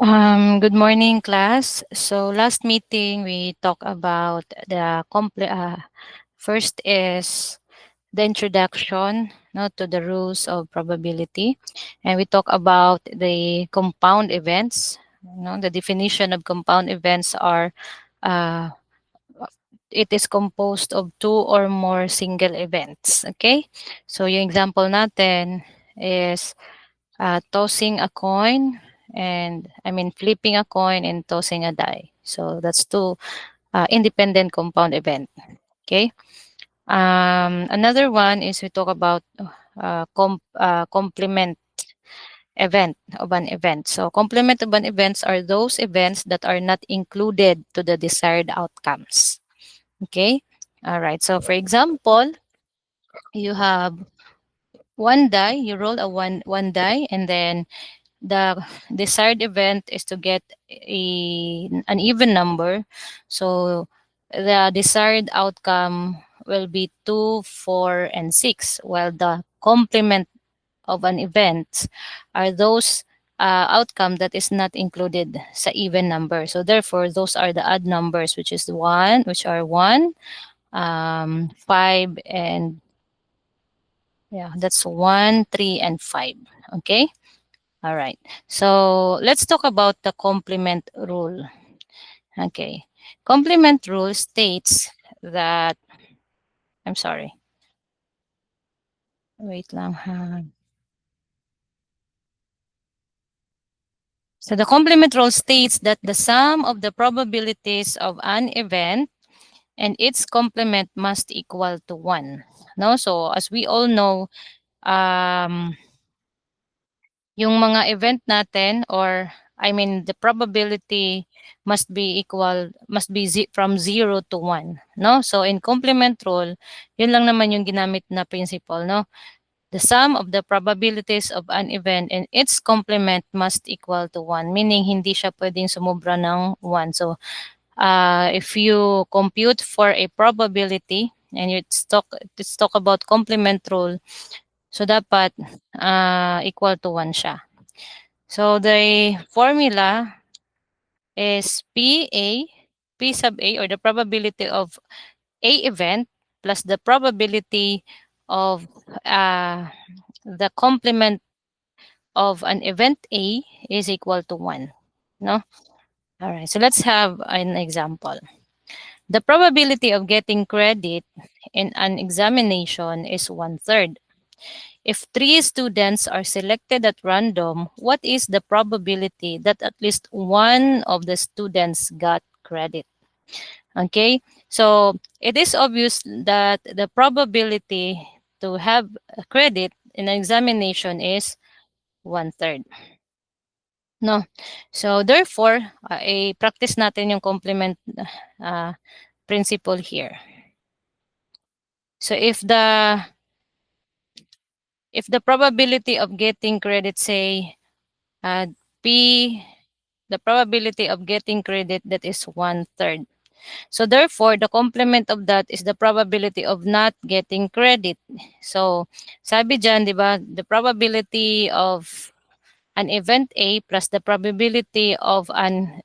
Good morning, class. So last meeting we talked about first is the introduction, to the rules of probability, and we talk about the compound events. The definition of compound events are uh, it is composed of two or more single events. Okay, so yung example natin is tossing a coin and flipping a coin and tossing a die. So that's two independent compound event. Okay. Another one is we talk about complement event of an event. So complement of an events are those events that are not included to the desired outcomes. Okay. All right. So for example, you have one die, you roll a one die, and then the desired event is to get an even number. So the desired outcome will be 2, 4, and 6, while the complement of an event are those outcome that is not included sa even number. So therefore, those are the odd numbers, which are 1, 5, and yeah, that's 1, 3, and 5. Okay. All right. So let's talk about the complement rule. Okay. Complement rule states that, I'm sorry. Wait lang ha. So the complement rule states that the sum of the probabilities of an event and its complement must equal to 1. No? So as we all know, um, yung mga event natin, or the probability must be from 0 to 1, no? So in complement rule, yun lang naman yung ginamit na principle, no? The sum of the probabilities of an event and its complement must equal to 1, meaning hindi siya pwedeng sumobra ng 1. So if you compute for a probability and let's talk about complement rule, so dapat equal to 1 siya. So the formula is P sub A, or the probability of A event plus the probability of the complement of an event A is equal to 1. No? All right, so let's have an example. The probability of getting credit in an examination is 1/3. If 3 students are selected at random, what is the probability that at least one of the students got credit? Okay, so it is obvious that the probability to have a credit in an examination is 1/3. No? So therefore, i-practice natin yung complement uh, principle here. So if the probability of getting credit, say uh, P, the probability of getting credit, that is 1/3. So therefore, the complement of that is the probability of not getting credit. So sabi dyan, di ba, the probability of an event A plus the probability of an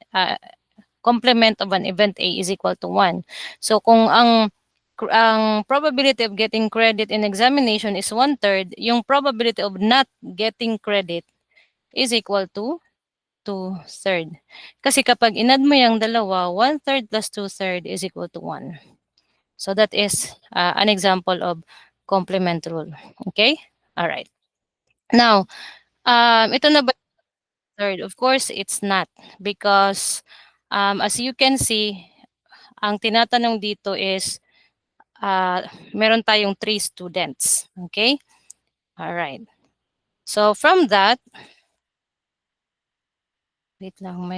complement of an event A is equal to 1. So kung ang probability of getting credit in examination is 1/3, yung probability of not getting credit is equal to 2/3. Kasi kapag inad mo yung dalawa, 1/3 plus 2/3 is equal to 1. So that is an example of complement rule. Okay? All right. Now, ito na ba third? Of course, it's not, because as you can see, ang tinatanong dito is meron tayong 3 students. Okay? All right. So from that, wait lang,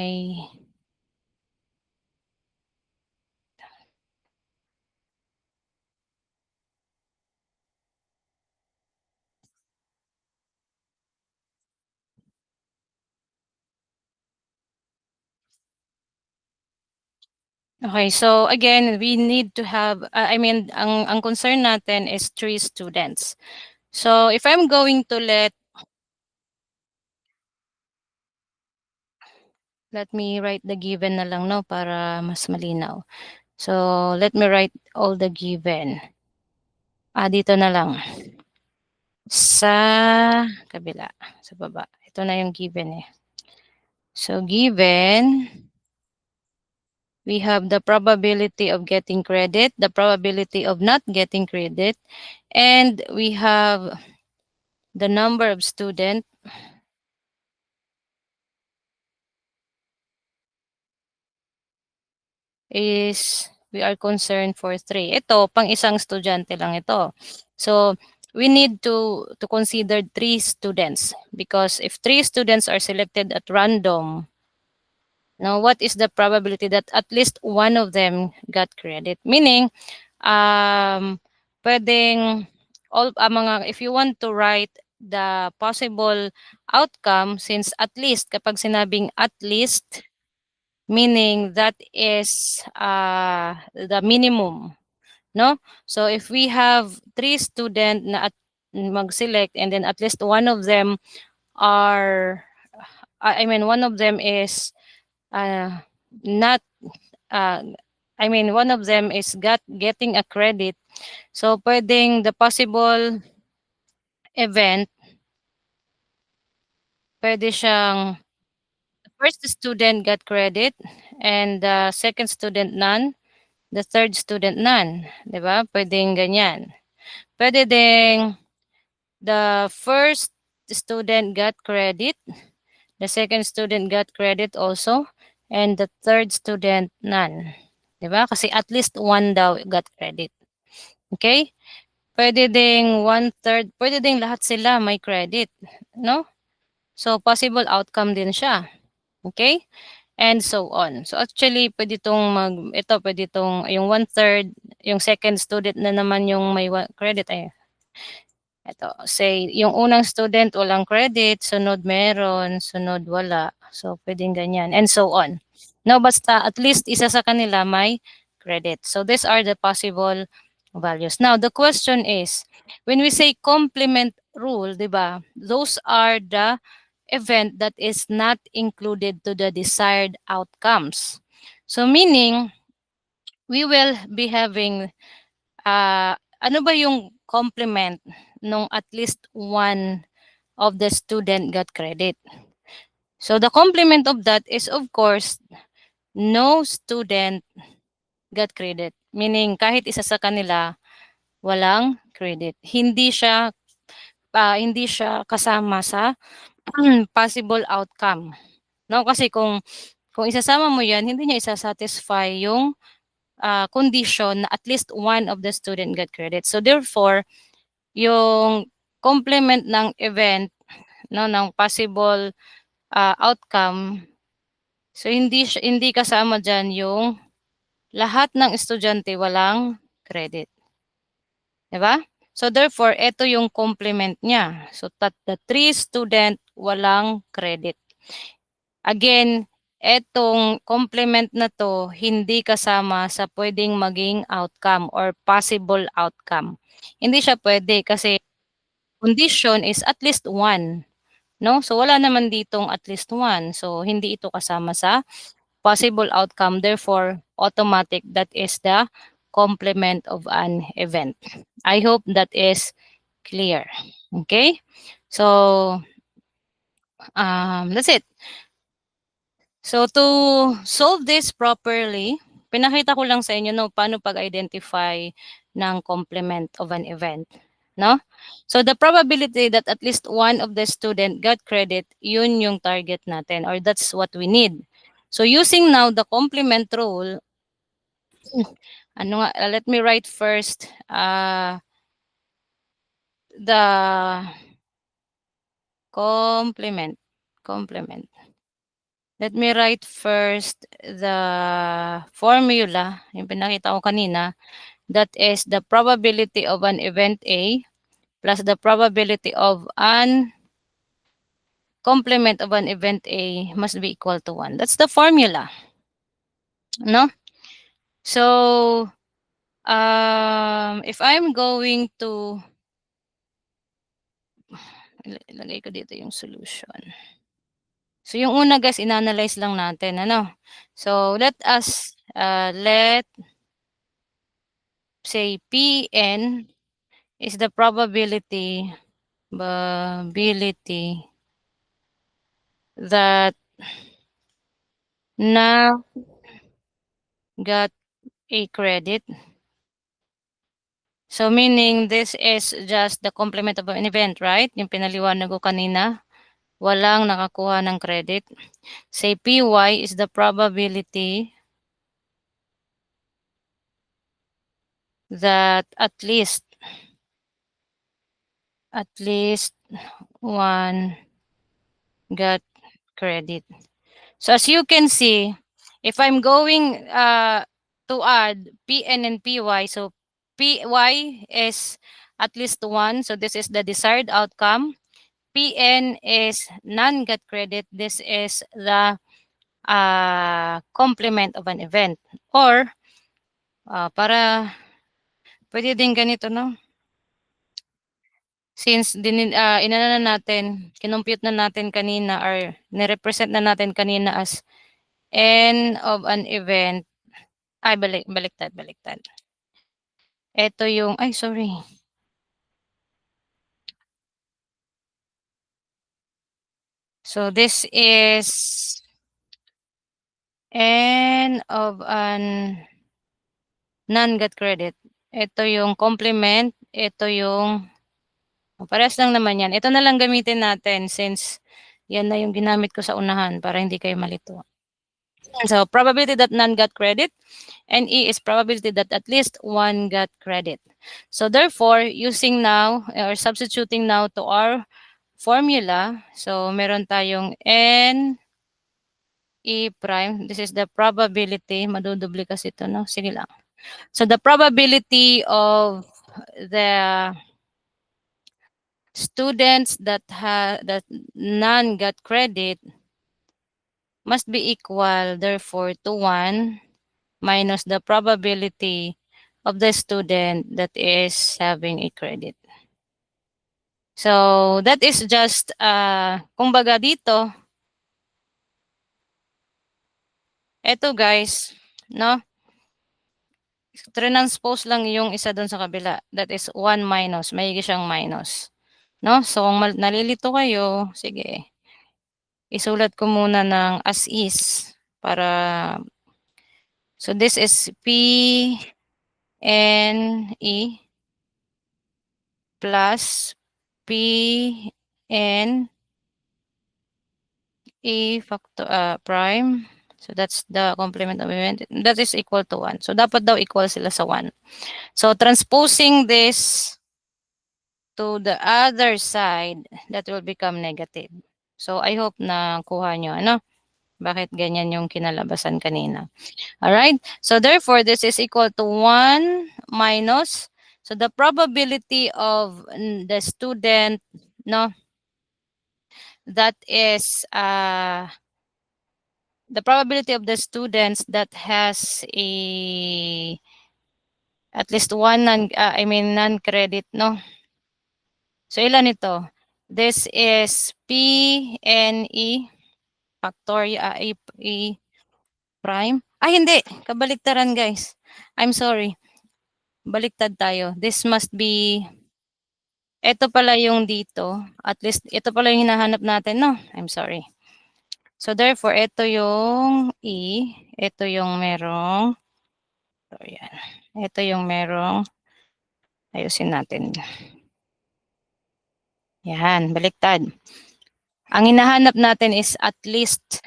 okay, so again, we need to have, ang concern natin is 3 students. So if I'm going to let Let me write the given na lang 'no, para mas malinaw. So, let me write all the given. Dito na lang. Sa kabila, sa baba. Ito na yung given, eh. So, given, we have the probability of getting credit, the probability of not getting credit, and we have the number of student is we are concerned for 3. Ito, pang isang estudyante lang ito. So, we need to consider 3 students because if 3 students are selected at random, now what is the probability that at least one of them got credit? Meaning, pwedeng if you want to write the possible outcome, since at least, kapag sinabing at least, meaning that is the minimum, no? So if we have 3 student na mag-select and then at least one of them are one of them is not one of them is getting a credit. So pwedeng the possible event, pwede siyang first student got credit and the second student none, the third student none, 'di ba? Pwedeng ganyan. Pwede ding the first student got credit, the second student got credit also, and the third student none. 'Di ba? Kasi at least one daw got credit. Okay? Pwede ding one-third, pwede ding lahat sila may credit, no? So, possible outcome din siya. Okay? And so on. So, actually, pwede pwede itong, yung one-third, yung second student na naman yung may credit, ito, say, yung unang student walang credit, sunod meron, sunod wala. So, pwedeng ganyan. And so on. No, basta at least isa sa kanila may credit. So, these are the possible values. Now, the question is, when we say complement rule, di ba, those are the event that is not included to the desired outcomes. So, meaning, we will be having ano ba yung complement nung at least one of the student got credit? So the complement of that is of course no student got credit. Meaning kahit isa sa kanila walang credit. Hindi siya kasama sa possible outcome. No, kasi kung isasama mo 'yan, hindi niya isa-satisfy yung condition na at least one of the student got credit. So therefore, yung complement ng event, no, ng possible outcome, so hindi kasama diyan yung lahat ng estudyante walang credit, 'di ba? So therefore, ito yung complement niya. So the 3 student walang credit. Again, etong complement na 'to hindi kasama sa pwedeng maging outcome or possible outcome. Hindi siya pwede kasi condition is at least one, 'no? So wala naman ditong at least one. So hindi ito kasama sa possible outcome. Therefore, automatic that is the complement of an event. I hope that is clear. Okay? So that's it. So to solve this properly, pinakita ko lang sa inyo no paano pag-identify ng complement of an event, no? So the probability that at least one of the student got credit, yun yung target natin or that's what we need. So using now the complement rule, let me write first the complement. Let me write first the formula, yung pinakita ko kanina, that is the probability of an event A plus the probability of an complement of an event A must be equal to 1. That's the formula. No? So, if I'm going to, ilagay ko dito yung solution. So yung una guys, inanalyze lang natin, ano? So let us let say Pn is the probability that now got a credit. So meaning this is just the complement of an event, right? Yung pinaliwanag ko kanina, walang nakakuha ng credit. Say Py is the probability that at least one got credit. So as you can see, if I'm going to add Pn and Py, so Py is at least one, so this is the desired outcome. Pn is none got credit. This is the complement of an event. Or para pwede din ganito, no? Since inana na natin, kinompute na natin kanina or nirepresent na natin kanina as n of an event. Ay, baliktad. Ito yung, ay sorry. So this is n of an non-got credit. Ito yung complement, ito yung, parehas lang naman yan. Ito na lang gamitin natin since yan na yung ginamit ko sa unahan para hindi kayo malito. So probability that none got credit, and E is probability that at least one got credit. So therefore, using now or substituting now to our formula, so meron tayong N E prime. This is the probability. Madudubli kasi ito, no? Sige lang. So the probability of the students that none got credit must be equal, therefore, to 1 minus the probability of the student that is having a credit. So that is just, kumbaga dito, eto guys, no? Transpose lang yung isa doon sa kabila. That is 1 minus. May siyang minus. No? So kung nalilito kayo, sige. Isulat ko muna ng as is para, so this is P N E plus P N E factor prime. So that's the complement of event. That is equal to 1. So dapat daw equal sila sa 1. So transposing this to the other side, that will become negative. So I hope na kuha nyo, ano? Bakit ganyan yung kinalabasan kanina? Alright? So therefore, this is equal to 1 minus, so the probability of the student, no, that is the probability of the students that has a at least one non-credit, no? So ilan ito? This is PNE factorial A prime. Ay hindi, kabaliktaran guys. I'm sorry. Baliktad tayo. This must be, ito pala yung dito. At least ito pala yung hinahanap natin, no? I'm sorry. So therefore, ito yung E, ito yung merong, so yan. Ito yung merong, ayusin natin. Yan, baliktad. Ang hinahanap natin is at least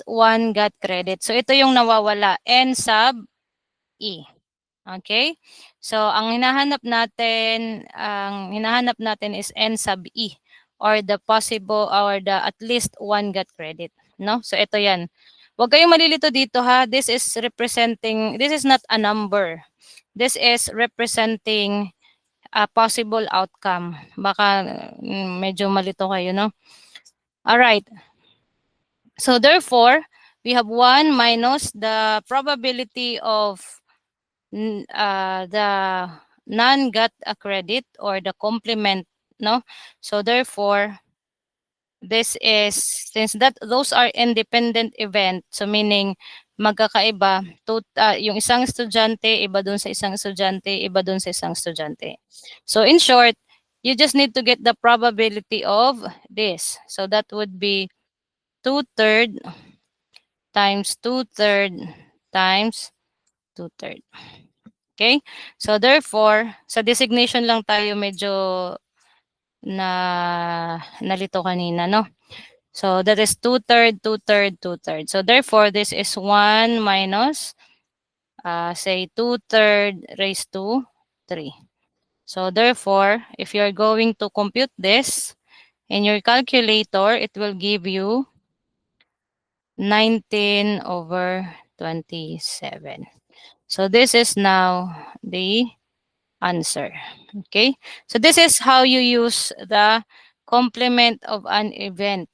one got credit. So ito yung nawawala, N sub E. Okay? So ang hinahanap natin is N sub E, or the possible or the at least one got credit, no? So ito 'yan. Huwag kayong malilito dito ha. This is not a number. This is representing a possible outcome. Baka medyo malito kayo, no? All right. So therefore, we have 1 minus the probability of the none got a credit or the complement, no? So therefore, this is, since that those are independent event, so meaning magkakaiba, yung isang estudyante, iba dun sa isang estudyante, iba dun sa isang estudyante. So in short, you just need to get the probability of this. So that would be 2/3 times 2/3 times 2/3. Okay? So therefore, sa designation lang tayo medyo nalito kanina, no? So that is 2/3, 2/3, 2/3. So therefore, this is 1 minus, say 2/3 raised to 3. So therefore, if you're going to compute this in your calculator, it will give you 19/27. So this is now the answer. Okay? So this is how you use the complement of an event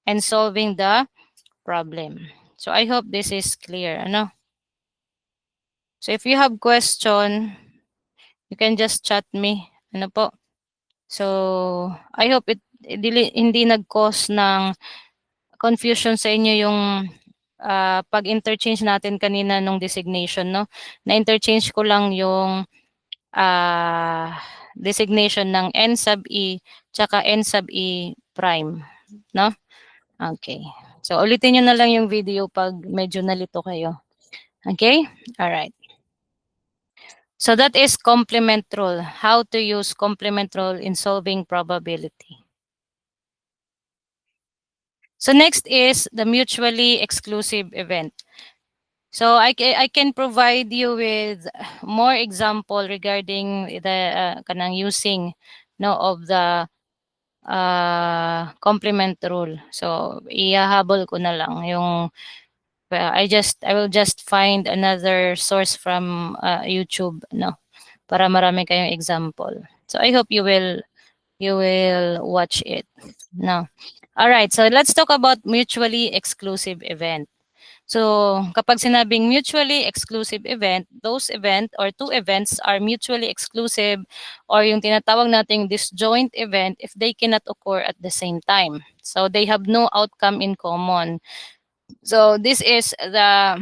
and solving the problem. So I hope this is clear. Ano? So if you have question, you can just chat me. Ano po? So I hope hindi nag-cause ng confusion sa inyo yung pag-interchange natin kanina nung designation, no? Na-interchange ko lang yung designation ng n sub e tsaka n sub e prime, no? Okay. So ulitin nyo na lang yung video pag medyo nalito kayo. Okay? All right. So that is complement rule. How to use complement rule in solving probability. So next is the mutually exclusive event. So I can provide you with more example regarding the kanang using no of the complement rule. So ihahabol ko na lang yung I will just find another source from YouTube, no, para marami kayong example. So I hope you will watch it. No. All right, so let's talk about mutually exclusive event. So kapag sinabing mutually exclusive event, those event or two events are mutually exclusive or yung tinatawag nating disjoint event if they cannot occur at the same time. So they have no outcome in common. So this is the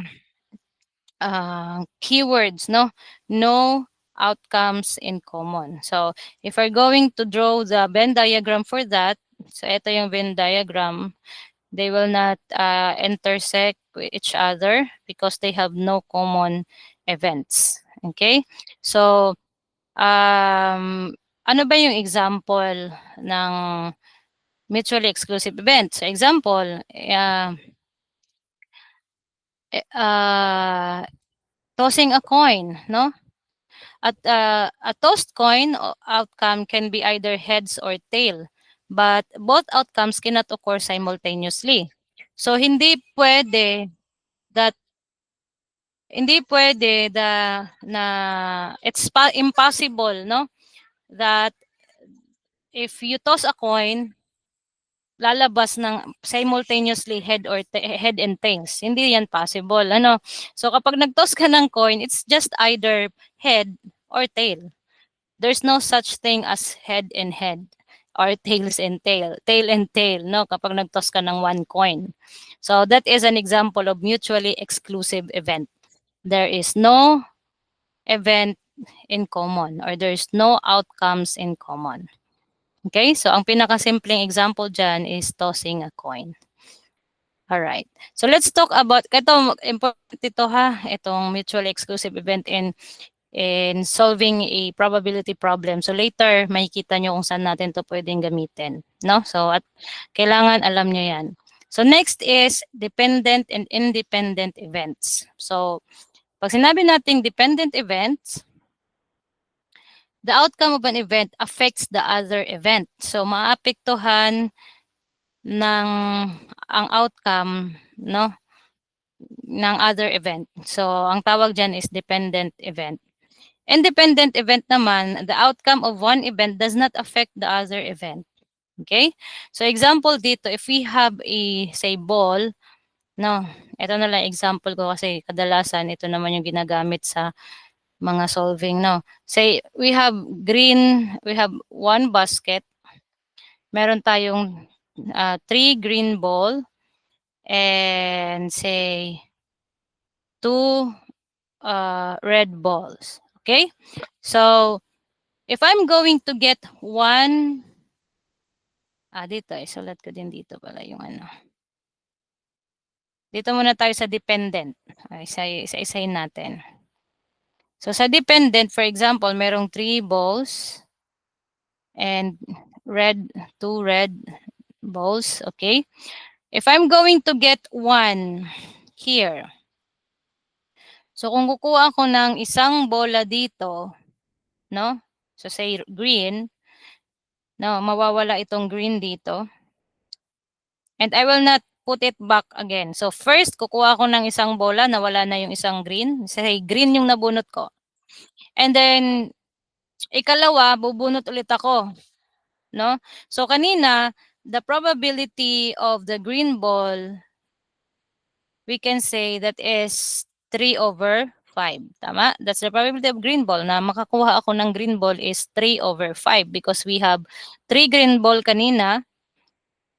keywords, no? No outcomes in common. So if we're going to draw the Venn diagram for that, so ito yung Venn diagram, they will not intersect with each other because they have no common events. Okay? So, ano ba yung example ng mutually exclusive event? So, example, tossing a coin, no? At a tossed coin outcome can be either heads or tail, but both outcomes cannot occur simultaneously. So that hindi pwede na it's impossible, no, that if you toss a coin lalabas ng simultaneously head and tails. Hindi yan possible. Ano? So kapag nag-toss ka ng coin, it's just either head or tail. There's no such thing as head and head or tails and tail and tail, no, kapag nag-toss ka ng one coin. So that is an example of mutually exclusive event. There is no event in common or there's no outcomes in common. Okay, so ang pinakasimpleng example dyan is tossing a coin. Alright, so let's talk about, ito important ito ha, itong mutually exclusive event in solving a probability problem. So later, makikita nyo kung saan natin to pwedeng gamitin. No? So at kailangan alam nyo yan. So next is dependent and independent events. So pag sinabi nating dependent events, the outcome of an event affects the other event. So maapektuhan ng ang outcome, no, ng other event. So ang tawag dyan is dependent event. Independent event naman, the outcome of one event does not affect the other event. Okay? So example dito, if we have a, say, ball, no, ito na lang example ko kasi kadalasan ito naman yung ginagamit sa mga solving, no. Say, we have one basket, meron tayong 3 green ball and say 2 red balls. Okay? So, if I'm going to get one, dito, isulat ko din dito pala yung ano. Dito muna tayo sa dependent. Isa-isahin natin. So, sa dependent, for example, merong 3 balls and 2 red balls. Okay? If I'm going to get one here, so kung kukuha ako ng isang bola dito, no? So say green, no, mawawala itong green dito. And I will not put it back again. So first, kukuha ako ng isang bola, nawala na yung isang green. Say green yung nabunot ko. And then, ikalawa, bubunot ulit ako. No? So kanina, the probability of the green ball, we can say that is 3/5. Tama? That's the probability of green ball. Na makakuha ako ng green ball is 3/5 because we have 3 green ball kanina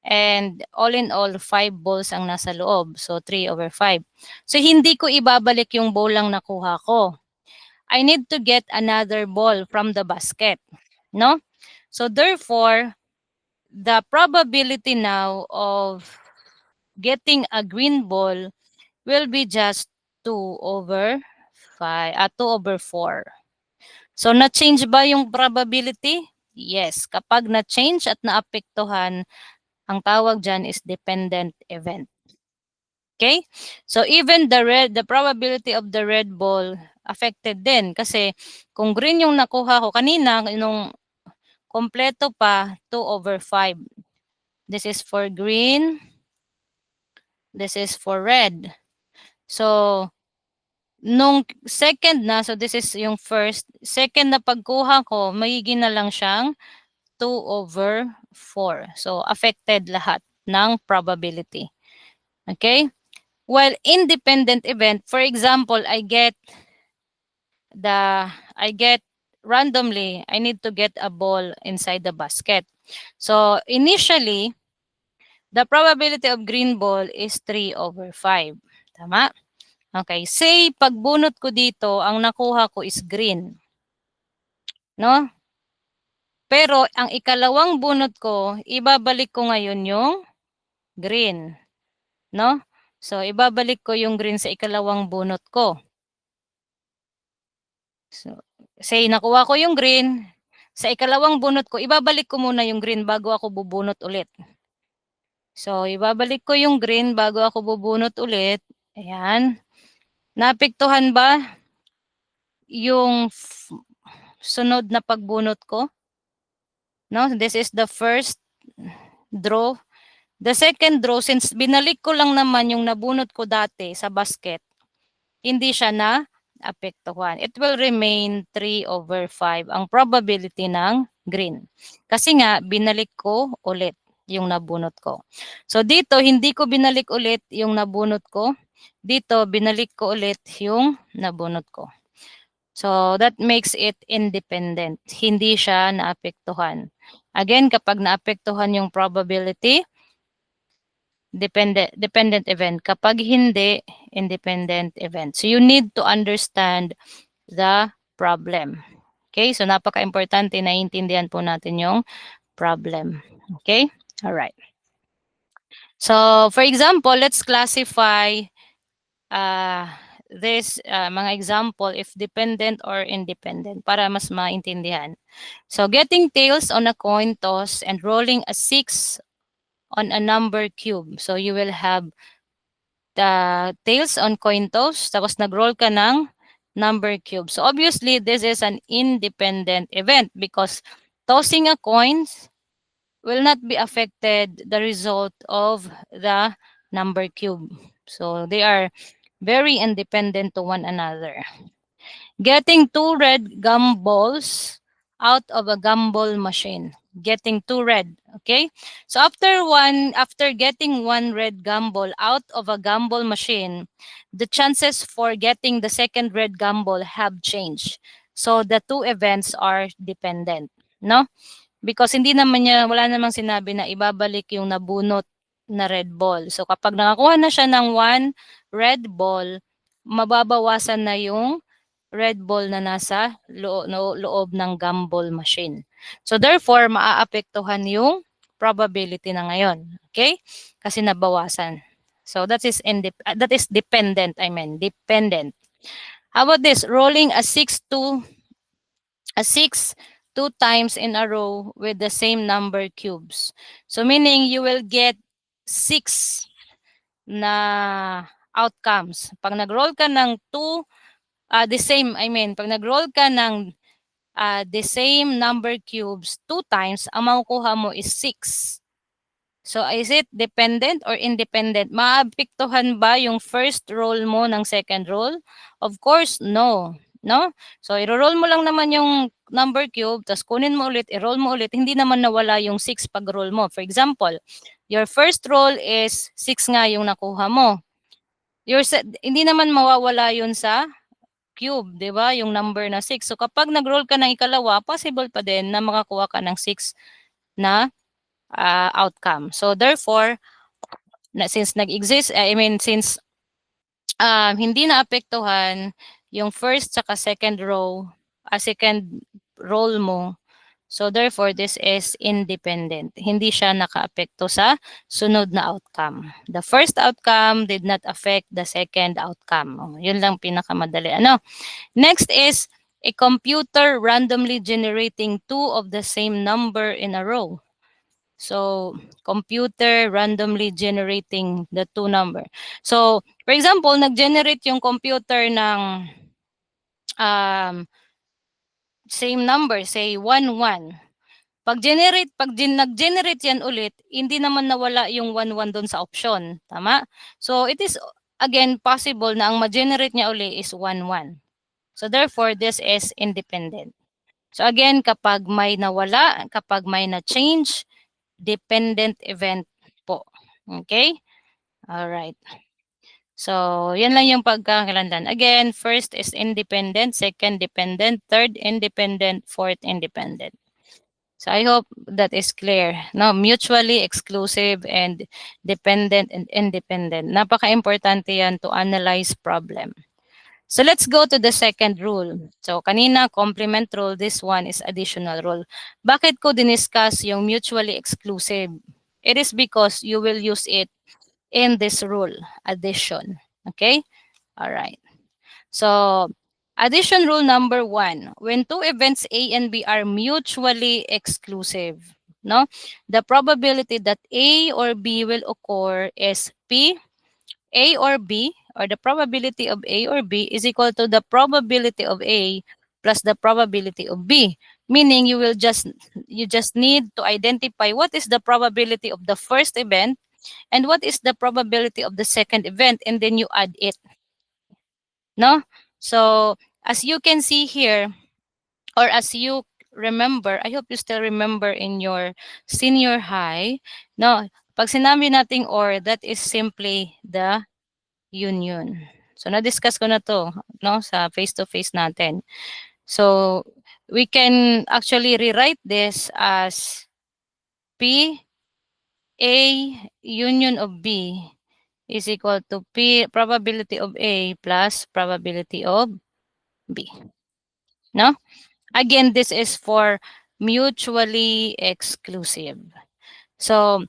and all in all, 5 balls ang nasa loob. So 3/5. So hindi ko ibabalik yung ball lang nakuha ko. I need to get another ball from the basket. No? So therefore, the probability now of getting a green ball will be just 2/4. So, na-change ba yung probability? Yes. Kapag na-change at naapektuhan, ang tawag dyan is dependent event. Okay? So, even the probability of the red ball affected din. Kasi, kung green yung nakuha ko kanina, nung kompleto pa, 2/5. This is for green. This is for red. So, nung second na, so this is yung first, second na pagkuha ko, magiging na lang siyang 2/4. So, affected lahat ng probability. Okay? While independent event, for example, I get randomly, I need to get a ball inside the basket. So, initially, the probability of green ball is 3/5. Tama? Okay. Say, pagbunot ko dito, ang nakuha ko is green. No? Pero, ang ikalawang bunot ko, ibabalik ko ngayon yung green. No? So, ibabalik ko yung green sa ikalawang bunot ko. So, say, nakuha ko yung green. Sa ikalawang bunot ko, ibabalik ko muna yung green bago ako bubunot ulit. So, ibabalik ko yung green bago ako bubunot ulit. Ayan. Naapektuhan ba yung sunod na pagbunot ko? No, this is the first draw. The second draw, since binalik ko lang naman yung nabunot ko dati sa basket, hindi siya na apektuhan. It will remain 3/5 ang probability ng green. Kasi nga, binalik ko ulit yung nabunot ko. So dito, hindi ko binalik ulit yung nabunot ko. Dito, binalik ko ulit yung nabunot ko. So that makes it independent. Hindi siya naapektuhan. Again, kapag naapektuhan yung probability, dependent event. Kapag hindi, independent event. So you need to understand the problem. Okay? So napaka-importante na intindihan po natin yung problem. Okay? All right. So for example, let's classify this mga example if dependent or independent para mas maintindihan. So getting tails on a coin toss and rolling a 6 on a number cube. So you will have the tails on coin toss, tapos nag-roll ka ng number cube. So obviously, this is an independent event because tossing a coins will not be affected the result of the number cube. So they are very independent to one another. Getting 2 red gumballs out of a gumball machine. Getting 2 red, okay? So after getting 1 red gumball out of a gumball machine, the chances for getting the second red gumball have changed. So the two events are dependent, no? Because wala namang sinabi na ibabalik yung nabunot na red ball. So kapag nakakuha na siya ng 1 red ball, mababawasan na yung red ball na nasa loob ng gumball machine. So therefore, maaapektuhan yung probability na ngayon. Okay? Kasi nabawasan. So that is dependent, dependent. How about this? Rolling a 6 two times in a row with the same number cubes. So meaning you will get 6 na outcomes. Pag nag-roll ka ng pag nag-roll ka ng the same number cubes 2 times, ang makukuha mo is 6. So is it dependent or independent? Maapektuhan ba yung first roll mo ng second roll? Of course, no. No? So i-roll mo lang naman yung number cube, tapos kunin mo ulit, i-roll mo ulit, hindi naman nawala yung 6 pag-roll mo. For example, your first roll is 6 nga yung nakuha mo. Hindi naman mawawala yun sa cube, di ba? Yung number na 6. So kapag nag-roll ka ng ikalawa, possible pa din na makakuha ka ng 6 na outcome. So therefore, since hindi naapektuhan yung first saka second roll mo, so therefore this is independent. Hindi siya nakaapekto sa sunod na outcome. The first outcome did not affect the second outcome. Yun lang pinakamadali. Next is a computer randomly generating two of the same number in a row. So, computer randomly generating the two number. So, for example, nag-generate yung computer ng same number, say 1, 1. Pag nag-generate yan ulit, hindi naman nawala yung 1, 1 doon sa option. Tama? So, it is again possible na ang ma-generate niya uli is 1, 1. So, therefore, this is independent. So, again, kapag may nawala, kapag may na-change, dependent event po. Okay? Alright. So, yan lang yung pagkakalandan. Again, first is independent, second dependent, third independent, fourth independent. So, I hope that is clear. No, mutually exclusive and dependent and independent. Napaka-importante yan to analyze problem. So, let's go to the second rule. So, kanina, complement rule. This one is additional rule. Bakit ko diniscuss yung mutually exclusive? It is because you will use it in this rule, addition. Okay? All right. So, addition rule number 1. When two events A and B are mutually exclusive, no? The probability that A or B will occur is P, A or B, or the probability of A or B is equal to the probability of A plus the probability of B. Meaning you just need to identify what is the probability of the first event and what is the probability of the second event, and then you add it. No? So as you can see here, or as you remember, I hope you still remember in your senior high, no, pag sinabi nating or, that is simply the union. So na-discuss ko na to, no, sa face-to-face natin. So we can actually rewrite this as P A union of B is equal to P probability of A plus probability of B. No? Again, this is for mutually exclusive. So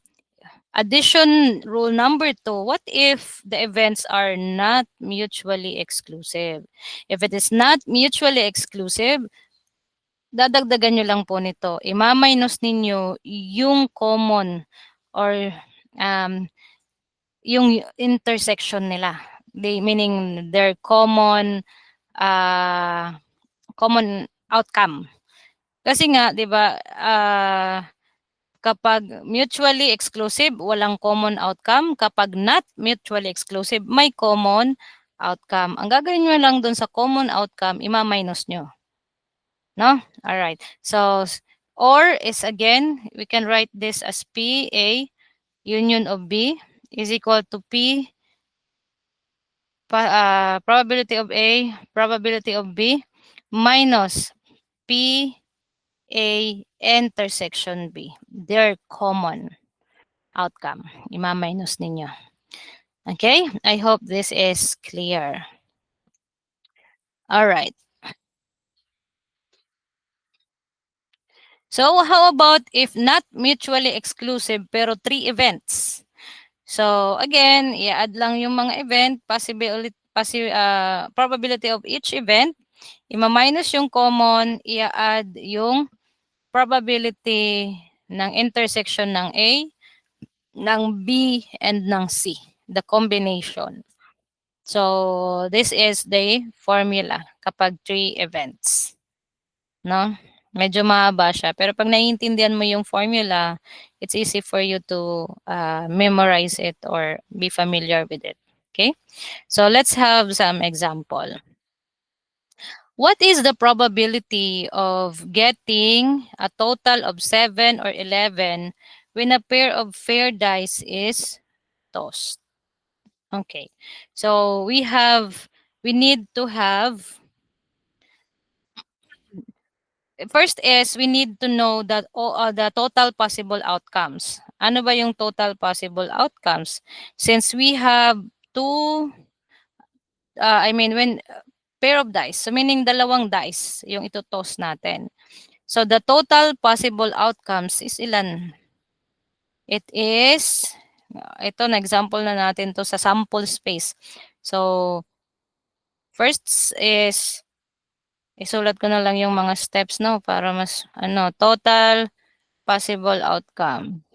addition rule number 2, what if the events are not mutually exclusive? If it is not mutually exclusive, dadagdagan nyo lang po nito. I-minus ninyo yung common or yung intersection nila. Meaning their common outcome. Kasi nga, 'di ba, kapag mutually exclusive, walang common outcome. Kapag not mutually exclusive, may common outcome. Ang gagawin nyo lang dun sa common outcome, ima-minus nyo. No? Alright. So, or is again, we can write this as P, A, union of B is equal to P, probability of A, probability of B, minus P, A intersection B. Their common outcome. Ima-minus ninyo. Okay? I hope this is clear. All right. So how about if not mutually exclusive pero 3 events? So again, i-add lang yung mga event, probability of each event, ima-minus yung common, i-add yung probability ng intersection ng A, ng B, and ng C, the combination. So this is the formula kapag 3 events. No? Medyo mahaba siya. Pero pag naiintindihan mo yung formula, it's easy for you to memorize it or be familiar with it. Okay? So let's have some example. What is the probability of getting a total of 7 or 11 when a pair of fair dice is tossed? Okay. So we need to have, first is we need to know that the total possible outcomes. Ano ba yung total possible outcomes? Since we have two, when pair of dice, so meaning dalawang dice yung ito-toss natin. So the total possible outcomes is ilan? It is, ito na example na natin to sa sample space. So first is, isulat ko na lang yung mga steps, no, para mas total possible outcome.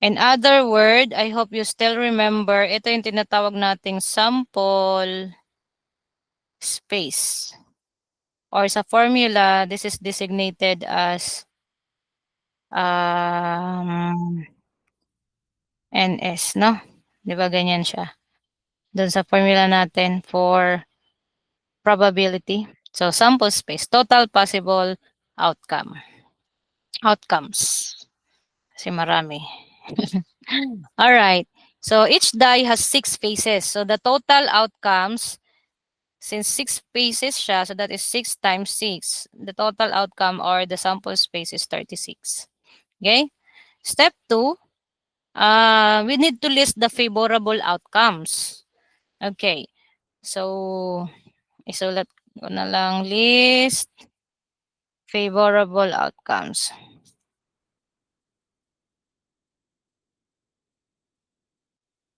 In other word, I hope you still remember, ito yung tinatawag nating sample space. Or sa formula, this is designated as NS, no? Di ba ganyan siya? Doon sa formula natin for probability. So, sample space, total possible outcomes. Kasi marami. All right. So each die has 6 faces. So the total outcomes, since 6 faces siya, so that is 6 times 6. The total outcome or the sample space is 36. Okay? Step 2, we need to list the favorable outcomes. Okay. So, isulat ko na lang list favorable outcomes.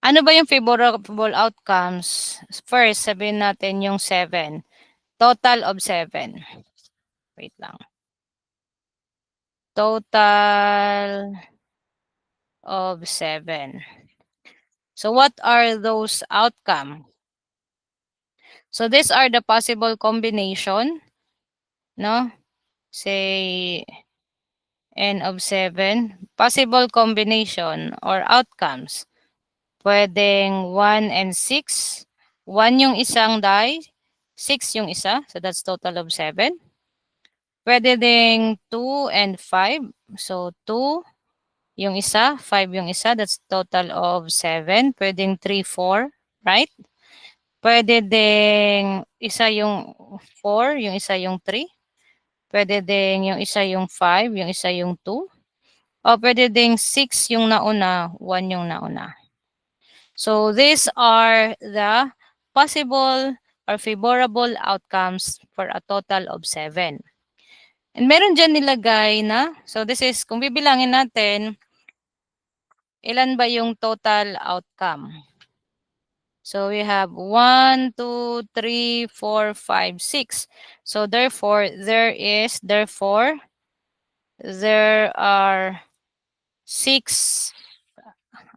Ano ba yung favorable outcomes? First, sabihin natin yung 7. Total of 7. Wait lang. Total of 7. So what are those outcomes? So these are the possible combination, no? Say n of 7. Possible combination or outcomes. Pwedeng 1 and 6. 1 yung isang die, 6 yung isa. So that's total of 7. Pwede ding 2 and 5. So 2 yung isa, 5 yung isa. That's total of 7. Pwedeng 3, 4. Right? Pwede ding isa yung 4, yung isa yung 3. Pwede ding yung isa yung 5, yung isa yung 2. O pwede ding 6 yung nauna, 1 yung nauna. So these are the possible or favorable outcomes for a total of 7. And meron dyan nilagay na, so this is, kung bibilangin natin, ilan ba yung total outcome? So we have 1, 2, 3, 4, 5, 6. So therefore, there are 6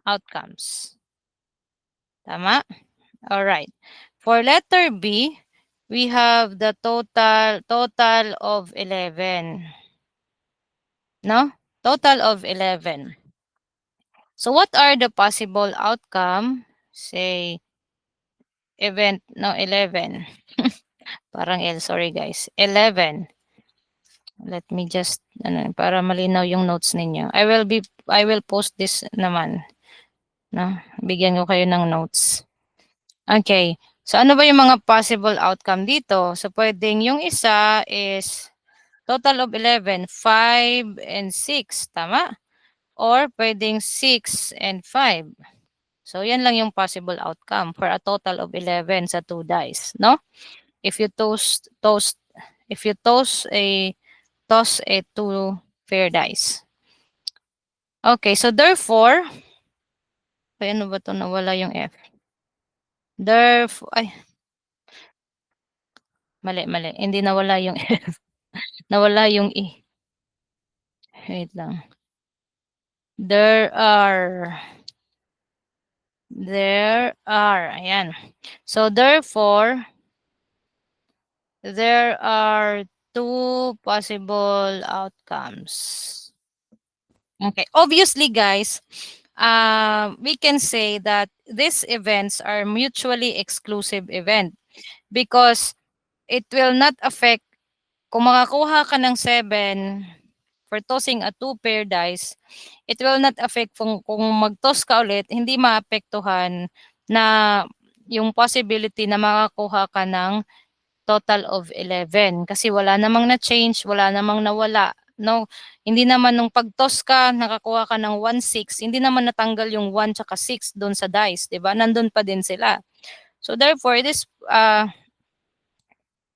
outcomes. Tama? All right. For letter B, we have the total of 11. No? Total of 11. So what are the possible outcome? Say event, no, 11. Parang L, sorry guys. 11. Let me just, para malinaw yung notes ninyo. I will post this naman. No? Bigyan ko kayo ng notes. Okay. So ano ba yung mga possible outcome dito? So pwedeng yung isa is Total of 11, 5 and 6, tama? Or pwedeng 6 and 5. So, yan lang yung possible outcome for a total of 11 sa 2 dice, no? If you if you toss a 2 fair dice. Okay, so therefore, ay ano ba 'to, nawala yung F. Ay, mali, mali. Hindi nawala yung F. Nawala yung E. Wait lang. There are, ayan. So therefore, there are two possible outcomes. Okay. Obviously, guys, we can say that these events are mutually exclusive event because it will not affect kung makakuha ka ng 7 for tossing a 2 pair dice, it will not affect kung mag-toss ka ulit, hindi maapektuhan na yung possibility na makakuha ka ng total of 11 kasi wala namang na-change, wala namang nawala, no? Hindi naman nung pag-toss ka, nakakuha ka ng 1, 6, hindi naman natanggal yung 1 tsaka 6 doon sa dice, 'di ba? Nandun pa din sila. So therefore,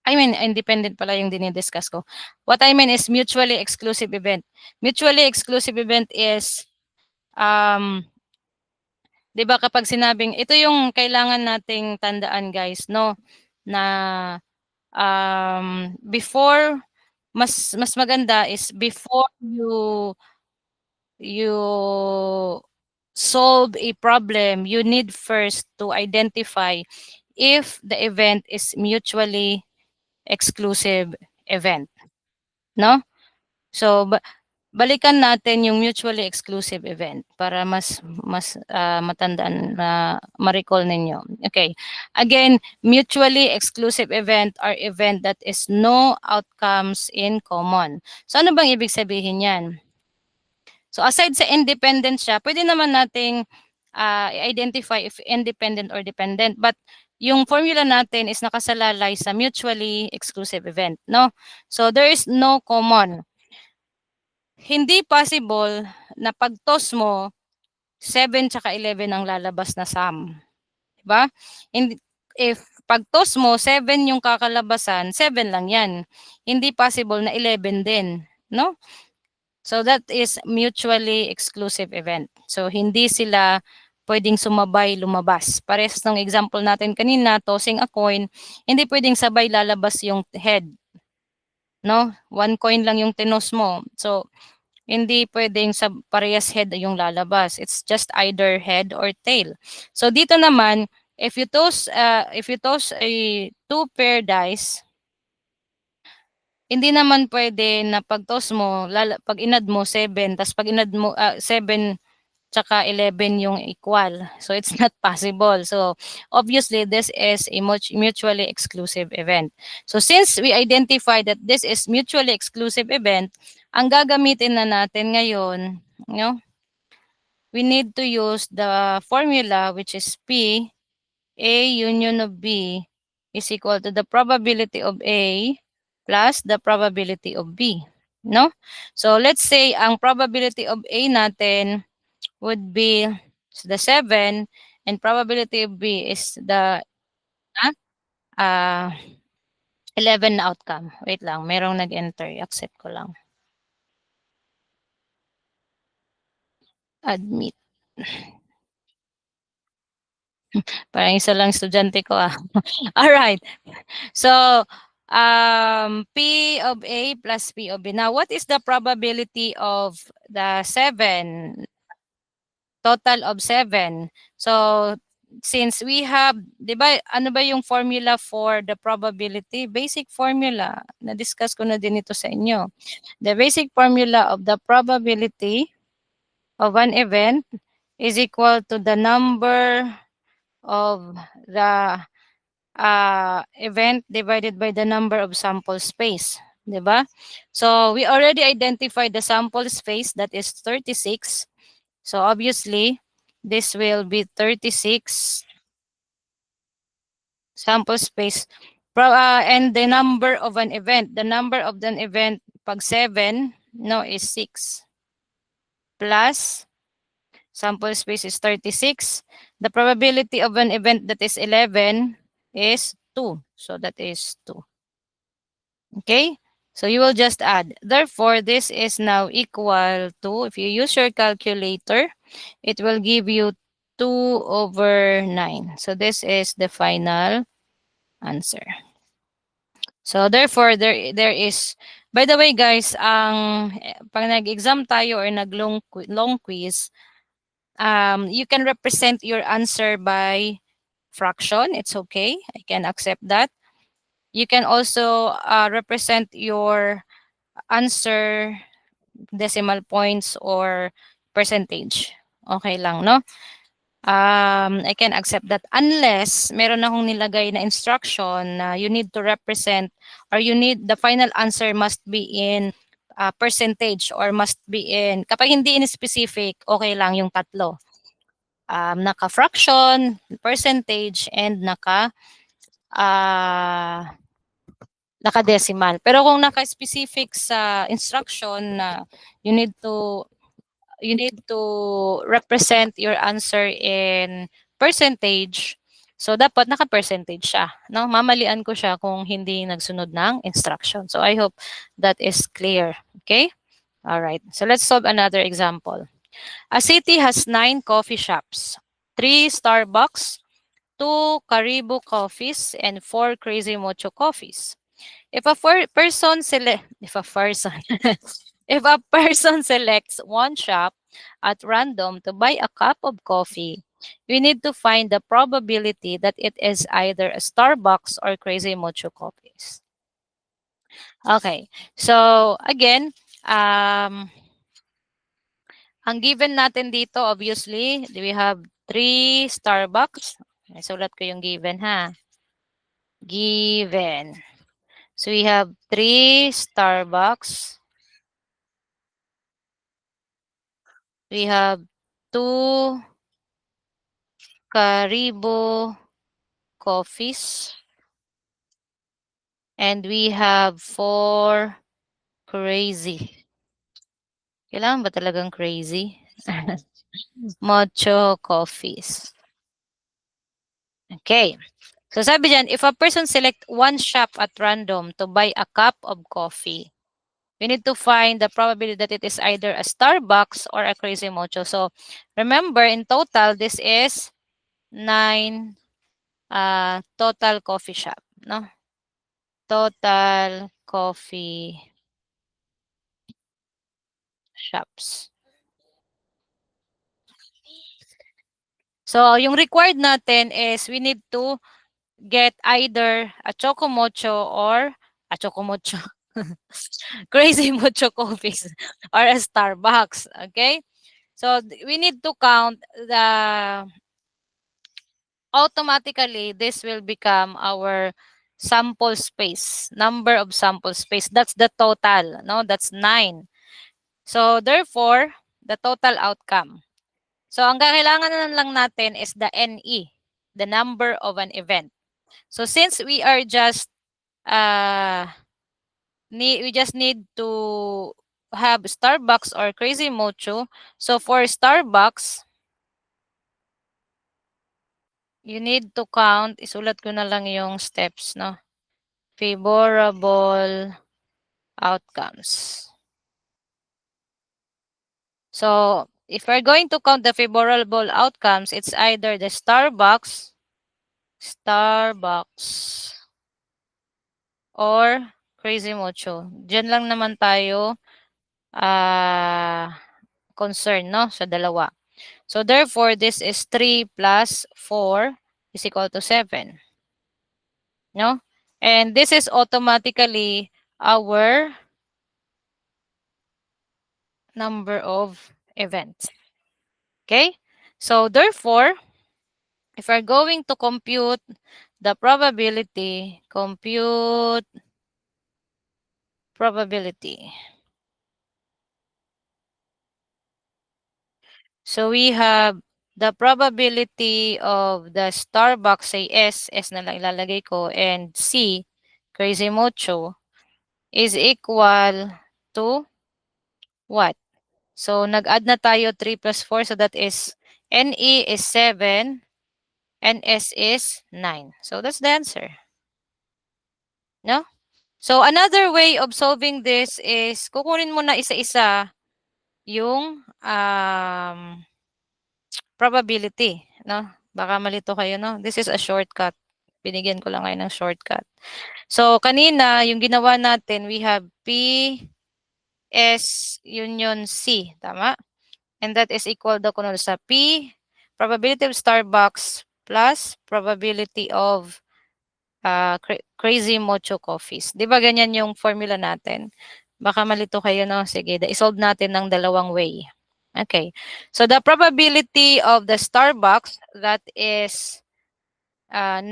I mean, independent pala yung dinidiscuss ko. What I mean is mutually exclusive event. Mutually exclusive event is, 'di ba kapag sinabing, ito yung kailangan nating tandaan guys, no? Na before, mas maganda is before you solve a problem, you need first to identify if the event is mutually exclusive event, no? So balikan natin yung mutually exclusive event para mas matandaan na ma-recall ninyo. Okay. Again, mutually exclusive event are event that is no outcomes in common. So ano bang ibig sabihin yan? So aside sa independent siya, pwede naman nating i-identify if independent or dependent. But yung formula natin is nakasalalay sa mutually exclusive event, no? So there is no common. Hindi possible na pag-toss mo, 7 tsaka 11 ang lalabas na sum. Diba? If pag-toss mo, 7 yung kakalabasan, 7 lang yan. Hindi possible na 11 din. No? So that is mutually exclusive event. So hindi sila pwedeng sumabay lumabas. Parehas ng example natin kanina, tossing a coin, hindi pwedeng sabay lalabas yung head. No? One coin lang yung tinos mo. So hindi pwedeng sa parehas head yung lalabas. It's just either head or tail. So dito naman, if you toss a 2 pair dice, hindi naman pwede na pag-toss mo, pag inad mo 7, tas pag inad mo 7 tsaka 11 yung equal. So it's not possible. So obviously this is a mutually exclusive event. So since we identify that this is mutually exclusive event, ang gagamitin na natin ngayon, we need to use the formula which is P, A union of B is equal to the probability of A plus the probability of B. No? So let's say ang probability of A natin would be the 7 and probability of B is the uh, 11 na outcome. Wait lang, merong nag-enter. Accept ko lang. Admit. Parang isa lang estudyante ko ah. Alright. So, P of A plus P of B. Now, what is the probability of the 7? Total of 7. So, since we have, di ba, ano ba yung formula for the probability? Basic formula. Na-discuss ko na din ito sa inyo. The basic formula of the probability of an event is equal to the number of the event divided by the number of sample space. Diba? So, we already identified the sample space, that is 36. So, obviously, this will be 36 sample space. And the number of an event. The number of an event pag 7, no, is 6. Plus, sample space is 36. The probability of an event that is 11 is 2. So that is 2. Okay? So you will just add. Therefore, this is now equal to, if you use your calculator, it will give you 2 over 9. So this is the final answer. So therefore, there is, by the way guys, pag nag-exam tayo or long quiz, you can represent your answer by fraction. It's okay. I can accept that. You can also represent your answer decimal points or percentage. Okay lang, no? I can accept that unless meron akong nilagay na instruction na you need to represent or the final answer must be in percentage or must be in, kapag hindi in specific, okay lang yung tatlo. Naka-fraction, percentage, and naka-decimal. Pero kung naka-specific sa instruction na you need to represent your answer in percentage. So dapat naka-percentage siya, no? Mamalian ko siya kung hindi nagsunod ng instruction. So I hope that is clear. Okay? All right. So let's solve another example. A city has 9 coffee shops, 3 Starbucks, 2 Caribou coffees, and 4 Crazy Mocho coffees. If a person if a person selects one shop at random to buy a cup of coffee, we need to find the probability that it is either a Starbucks or Crazy Mocho coffees. Okay. So again, ang given natin dito, obviously, we have 3 Starbucks. Sulat ko yung given ha. Given. So we have 3 Starbucks. We have 2 Caribou coffees. And we have 4 crazy. Kailangan ba talagang crazy? Mocho coffees. Okay. So sabi dyan, if a person select one shop at random to buy a cup of coffee, we need to find the probability that it is either a Starbucks or a Crazy Mocho. So remember, in total, this is 9 total coffee shop, no? Total coffee shops. So yung required natin is we need to get either a Choco Mocho or a Choco Mocho. Crazy Mocho coffees or a Starbucks. Okay? So we need to count the automatically this will become our sample space, number of sample space. That's the total, no? That's 9. So therefore, the total outcome. So ang kailangan na lang natin is the NE, the number of an event. So since we are just we just need to have Starbucks or Crazy Mocho. So for Starbucks, you need to count, isulat ko na lang yung steps, no? Favorable outcomes. So if we're going to count the favorable outcomes, it's either the Starbucks, or Crazy Mocho. Diyan lang naman tayo concern, no? Sa dalawa. So therefore, this is 3 plus 4 is equal to 7. No? And this is automatically our number of events. Okay? So therefore, if we're going to compute the probability, So we have the probability of the Starbucks, say S na lang ilalagay ko, and C, Crazy Mocho, is equal to what? So, nag-add na tayo 3 plus 4. So, that is NE is 7, NS is 9. So, that's the answer. No? So, another way of solving this is kukunin mo na isa-isa yung probability. No? Baka malito kayo, no? This is a shortcut. Binigyan ko lang kayo ng shortcut. So, kanina, yung ginawa natin, we have P, S, union C. Tama? And that is equal daw kuno sa P, probability of Starbucks plus probability of Crazy Mocho Coffees. Di ba ganyan yung formula natin? Baka malito kayo, no? Sige, isolve natin ng dalawang way. Okay. So, the probability of the Starbucks, that is 9,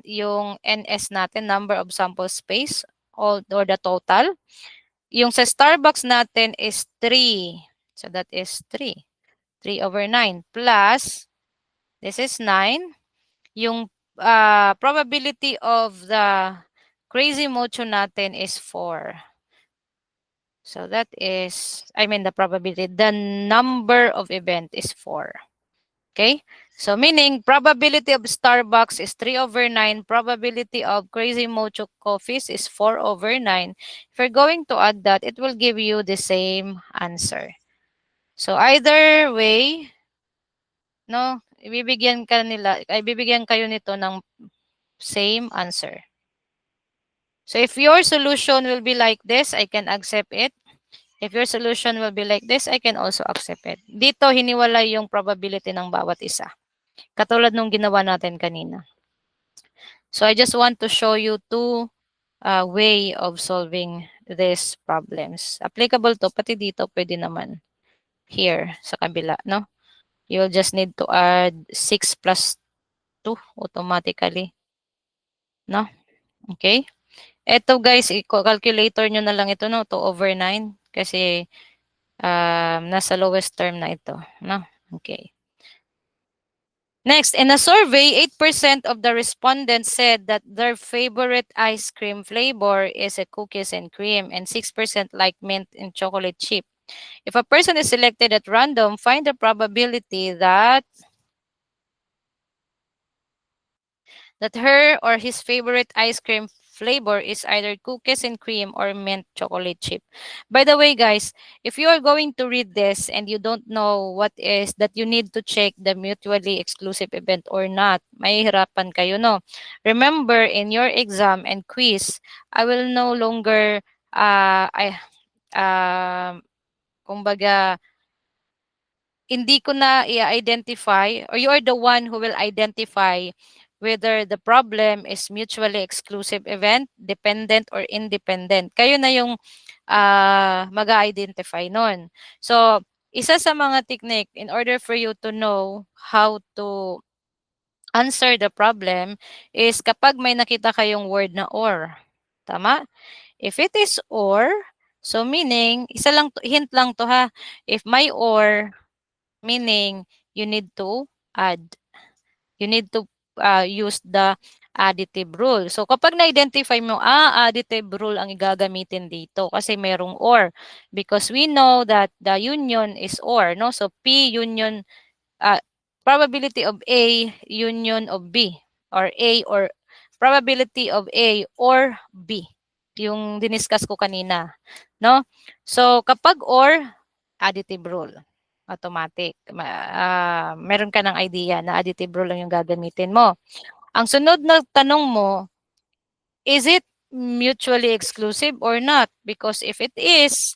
yung NS natin, number of sample space, or the total. Yung sa Starbucks natin is 3. So, that is 3. 3 over 9 plus, this is 9. Yung probability of the Crazy Mocho natin is 4. So that is, the probability, the number of event is 4. Okay? So meaning, probability of Starbucks is 3 over 9. Probability of Crazy Mocho Coffees is 4 over 9. If you're going to add that, it will give you the same answer. So either way, no, ibibigyan kayo nito ng same answer. So if your solution will be like this, I can accept it. If your solution will be like this, I can also accept it. Dito, hiniwalay yung probability ng bawat isa. Katulad nung ginawa natin kanina. So I just want to show you two way of solving these problems. Applicable to, pati dito pwede naman. Here, sa kabila, no? You'll just need to add 6 plus 2 automatically. No? Okay? Eto guys, calculator nyo na lang ito, no? 2 over 9. Kasi nasa lowest term na ito. No? Okay. Next, in a survey, 8% of the respondents said that their favorite ice cream flavor is a cookies and cream, and 6% like mint and chocolate chip. If a person is selected at random, find the probability that her or his favorite ice cream flavor is either cookies and cream or mint chocolate chip. By the way, guys, if you are going to read this and you don't know what is that you need to check the mutually exclusive event or not, mahihirapan kayo, no? Remember, in your exam and quiz, I will no longer, kumbaga, hindi ko na i-identify, or you are the one who will identify whether the problem is mutually exclusive event, dependent, or independent. Kayo na yung mag-identify nun. So, isa sa mga technique in order for you to know how to answer the problem is kapag may nakita kayong word na or. Tama? If it is or, so meaning, hint lang to ha. If may or, meaning you need to add. You need to use the additive rule. So kapag na-identify mo, additive rule ang gagamitin dito kasi merong or. Because we know that the union is or, no? So P union, probability of A union of B, or A or probability of A or B. Yung diniscuss ko kanina, no? So kapag or, additive rule. Automatic. Meron ka ng idea na additive rule lang yung gagamitin mo. Ang sunod na tanong mo, is it mutually exclusive or not? Because if it is,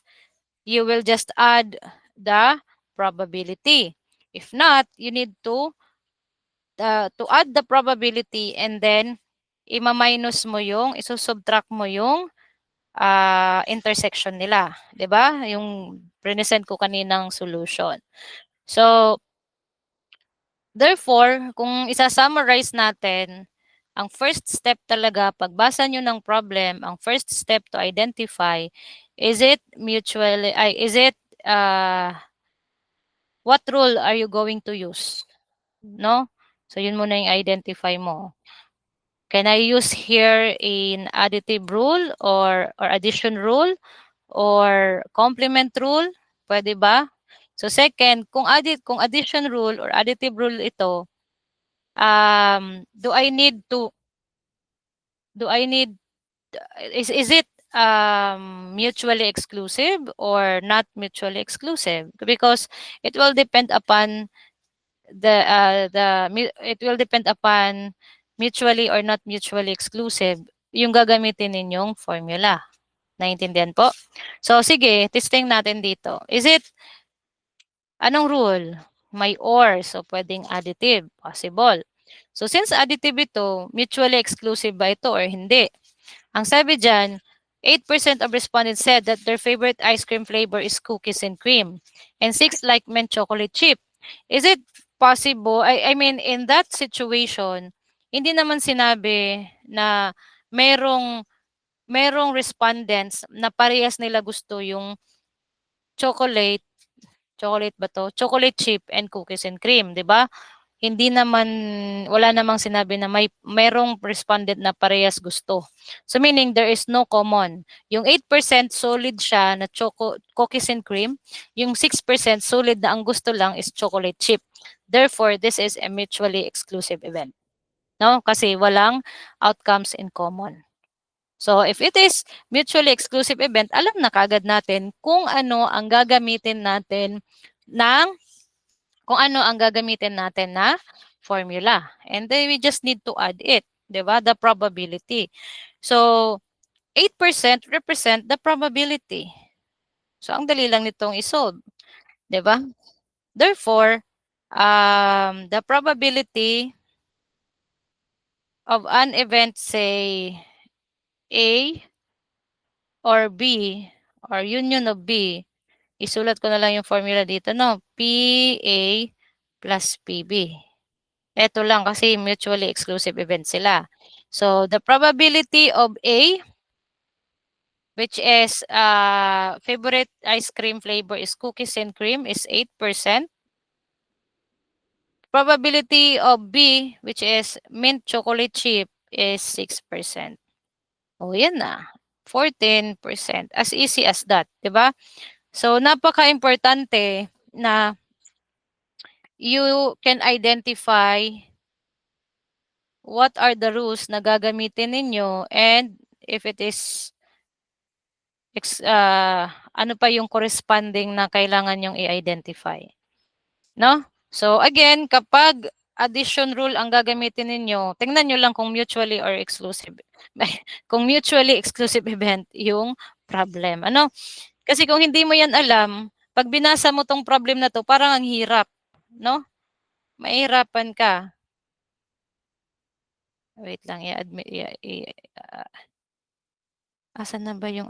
you will just add the probability. If not, you need to add the probability and then ima-minus mo yung, isusubtract mo yung intersection nila. 'Di ba? Yung present ko kaninang solution. So, therefore, kung isa-summarize natin, ang first step talaga, pagbasa nyo ng problem, ang first step to identify, is it mutually, what rule are you going to use? No? So, yun muna yung identify mo. Can I use here an additive rule or addition rule? or complement rule, pwede ba? So second, kung addition rule or additive rule ito, do I need to do I need is it mutually exclusive or not mutually exclusive? Because it will depend upon it will depend upon mutually or not mutually exclusive yung gagamitin ninyong formula. Naintindihan po? So sige, testing natin dito. Anong rule? May or, so pwedeng additive, possible. So since additive ito, mutually exclusive ba ito or hindi? Ang sabi dyan, 8% of respondents said that their favorite ice cream flavor is cookies and cream. And 6 like mint chocolate chip. Is it possible, I mean, in that situation, hindi naman sinabi na merong merong respondents na parehas nila gusto yung chocolate chocolate ba 'to? Chocolate chip and cookies and cream, 'di ba? Hindi naman wala namang sinabi na merong respondent na parehas gusto. So meaning there is no common. Yung 8% solid siya na cookies and cream, yung 6% solid na ang gusto lang is chocolate chip. Therefore, this is a mutually exclusive event. No? Kasi walang outcomes in common. So if it is mutually exclusive event, alam na kagad natin ng kung ano ang gagamitin natin na formula. And then we just need to add it, 'di ba? The probability. So 8% represent the probability. So ang dali lang nitong isolve, 'di ba? Therefore, the probability of an event, say A or B or union of B, isulat ko na lang yung formula dito, no? PA plus PB. Eto lang kasi mutually exclusive event sila. So the probability of A, which is favorite ice cream flavor is cookies and cream, is 8%. Probability of B, which is mint chocolate chip, is 6%. O yan na, 14%. As easy as that, 'di ba? So napaka-importante na you can identify what are the rules na gagamitin ninyo and if it is ano pa yung corresponding na kailangan yung i-identify, no? So again, kapag addition rule ang gagamitin ninyo, tingnan nyo lang kung mutually or exclusive. Kung mutually exclusive event yung problem. Ano? Kasi kung hindi mo yan alam, pag binasa mo tong problem na to, parang ang hirap, no? Mahihirapan ka. Wait lang, asan na ba yung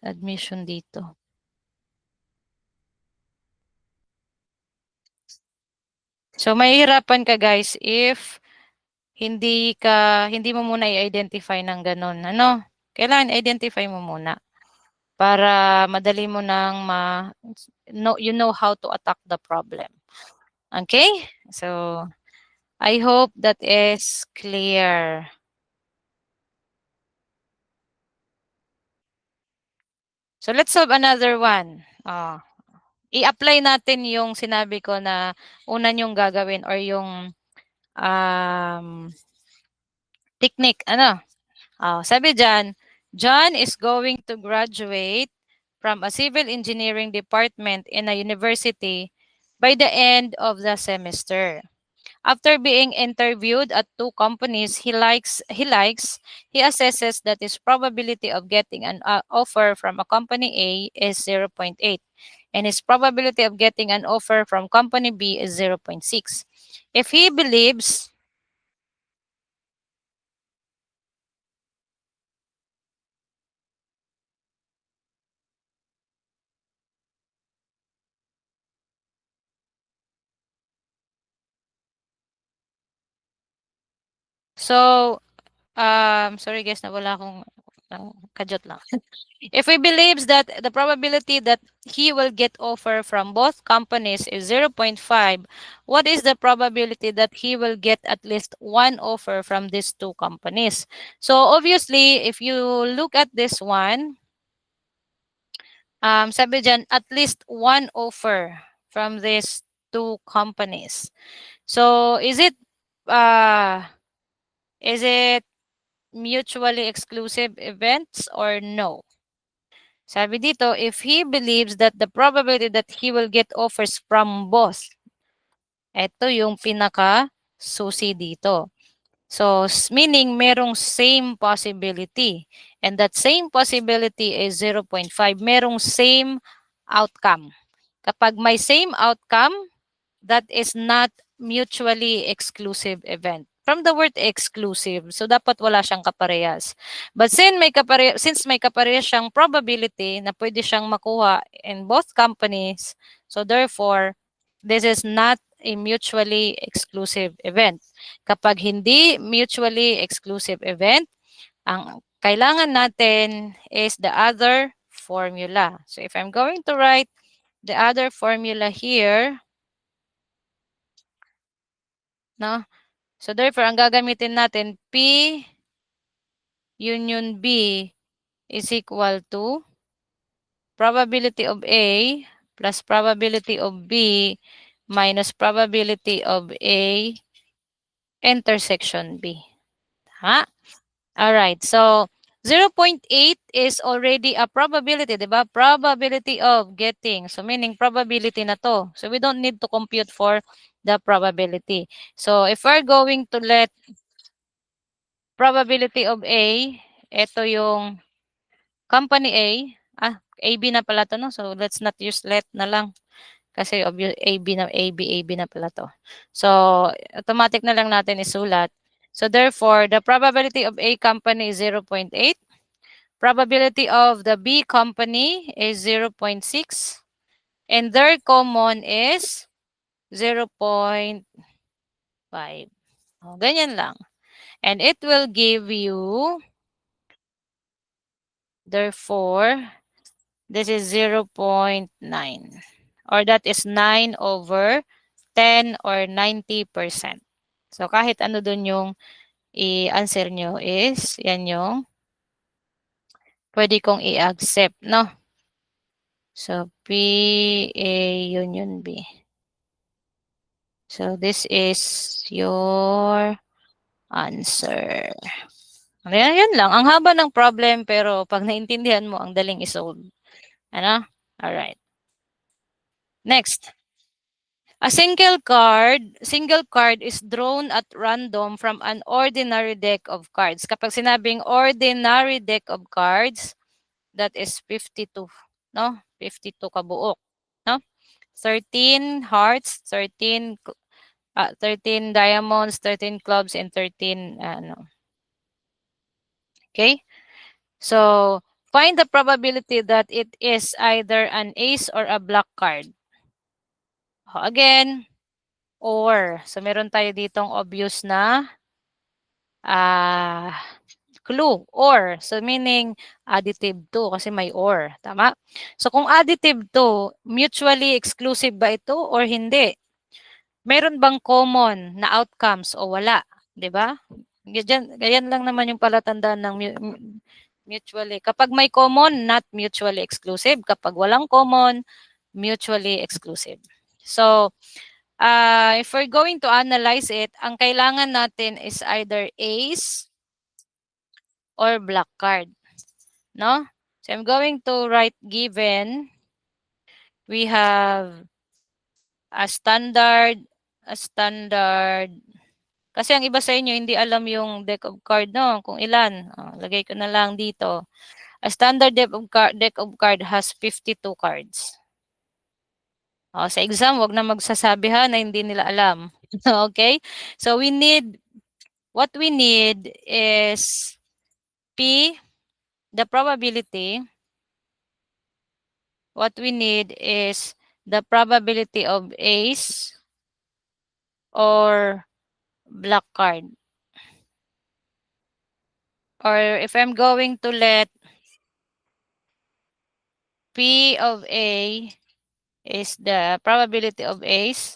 admission dito? So mahihirapan ka guys if hindi mo muna i-identify ng gano'n, ano? Kailangan identify mo muna para madali mo nang you know how to attack the problem. Okay? So, I hope that is clear. So, let's solve another one. I-apply natin yung sinabi ko na una niyong gagawin or yung technique. Ano? Sabi dyan, John is going to graduate from a civil engineering department in a university by the end of the semester. After being interviewed at 2 companies he assesses that his probability of getting an offer from a company A is 0.8 and his probability of getting an offer from company B is 0.6. If he believes so sorry guys, nawala akong kajot lang. If he believes that the probability that he will get offer from both companies is 0.5, what is the probability that he will get at least one offer from these 2 companies? So obviously, if you look at this one, Sabi dyan, at least one offer from these two companies. So, is it mutually exclusive events or no? Sabi dito, if he believes that the probability that he will get offers from both, ito yung pinaka-susi dito. So, meaning merong same possibility. And that same possibility is 0.5. Merong same outcome. Kapag may same outcome, that is not mutually exclusive event. From the word exclusive, so dapat wala siyang kaparehas. But since may kaparehas siyang probability na pwede siyang makuha in both companies, so therefore, this is not a mutually exclusive event. Kapag hindi mutually exclusive event, ang kailangan natin is the other formula. So if I'm going to write the other formula here, no? So therefore, ang gagamitin natin, P union B is equal to probability of A plus probability of B minus probability of A intersection B. Ha? Alright, so 0.8 is already a probability, di ba? Probability of getting. So meaning probability na to. So we don't need to compute for the probability. So if we're going to let probability of A, ito yung company A. AB na pala to, no? So let's not use let na lang. Kasi obvious, AB na pala to. So automatic na lang natin isulat. So therefore, the probability of A company is 0.8. Probability of the B company is 0.6. And their common is 0.5. Ganyan lang. And it will give you, therefore, this is 0.9. Or that is 9 over 10 or 90%. So kahit ano dun yung i-answer nyo is, yan yung pwede kong i-accept, no? So P, A, union B. So this is your answer. Ayan, yan lang. Ang haba ng problem pero pag naintindihan mo, ang daling isolve. Ano? Alright. Next. A single card is drawn at random from an ordinary deck of cards. Kapag sinabing ordinary deck of cards, that is 52, no? 52 kabuok, no? 13 hearts, 13 diamonds, 13 clubs, and 13 ano. Okay? So, find the probability that it is either an ace or a black card. Again, or. So, meron tayo ditong obvious na clue. Or. So, meaning additive to kasi may or. Tama? So, kung additive to, mutually exclusive ba ito or hindi? Meron bang common na outcomes o wala? 'Di ba? Ganyan lang naman yung palatandaan ng mutually. Kapag may common, not mutually exclusive. Kapag walang common, mutually exclusive. So, if we're going to analyze it, ang kailangan natin is either ace or black card. No? So, I'm going to write given. We have a standard. Kasi ang iba sa inyo, hindi alam yung deck of card, no? Kung ilan. Lagay ko na lang dito. A standard deck of card has 52 cards. Sa exam, wag na magsasabi ha na hindi nila alam. Okay? So, what we need is P, the probability. What we need is the probability of ace or black card. Or if I'm going to let P of A is the probability of ace,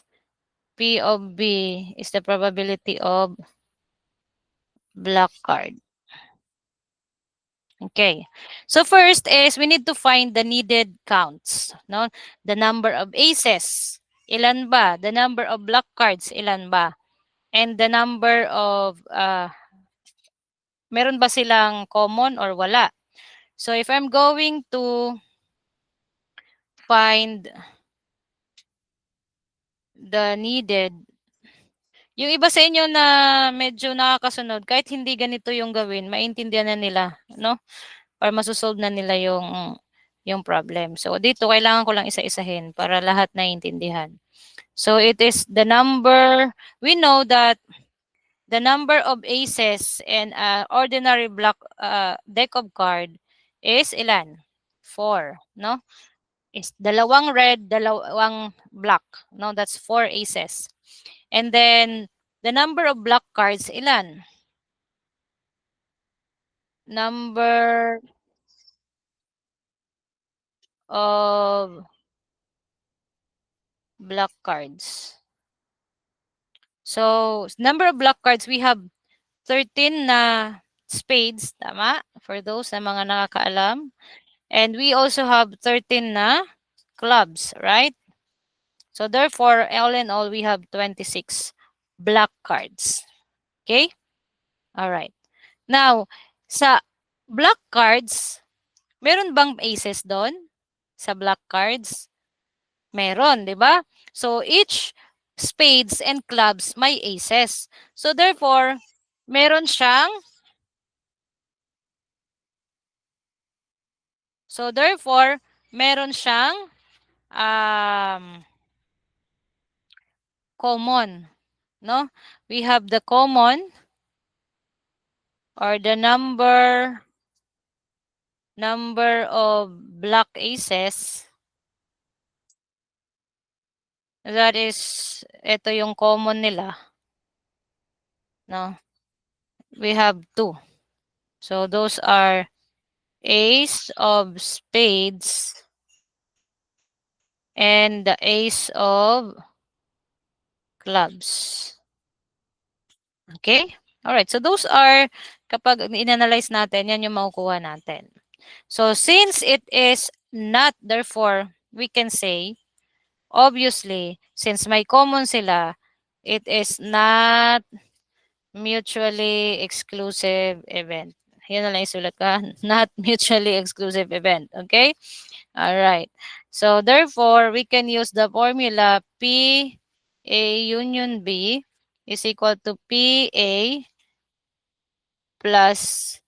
P of B is the probability of black card. Okay. So first is we need to find the needed counts, no? The number of aces, ilan ba? The number of black cards, ilan ba? And the number of meron ba silang common or wala? So if I'm going to find the needed, yung iba sa inyo na medyo nakakasunod, kahit hindi ganito yung gawin, maintindihan na nila, no? Or masosolve na nila yung problem. So dito kailangan ko lang isa-isahin para lahat naiintindihan. So it is the number, we know that the number of aces in ordinary black deck of card is ilan? 4, no? Is dalawang red, dalawang black, no? That's 4 aces. And then the number of black cards ilan? Number of black cards. So, number of black cards, we have 13 na spades, tama? For those na mga nakakaalam. And we also have 13 na clubs, right? So, therefore, all in all, we have 26 black cards. Okay? All right. Now, sa black cards, meron bang aces doon? Sa black cards? Meron, di ba? So, each spades and clubs may aces. So, therefore, meron siyang, so therefore, meron siyang common, no? We have the common or the number of black aces. That is, ito yung common nila, no? We have 2. So, those are ace of spades and the ace of clubs. Okay? Alright, so those are, kapag in-analyze natin, yan yung makukuha natin. So since it is not, therefore, we can say, obviously, since may common sila, it is not mutually exclusive event. Yan na lang isulat ka, not mutually exclusive event. Okay? Alright. So therefore, we can use the formula P A union B is equal to PA plus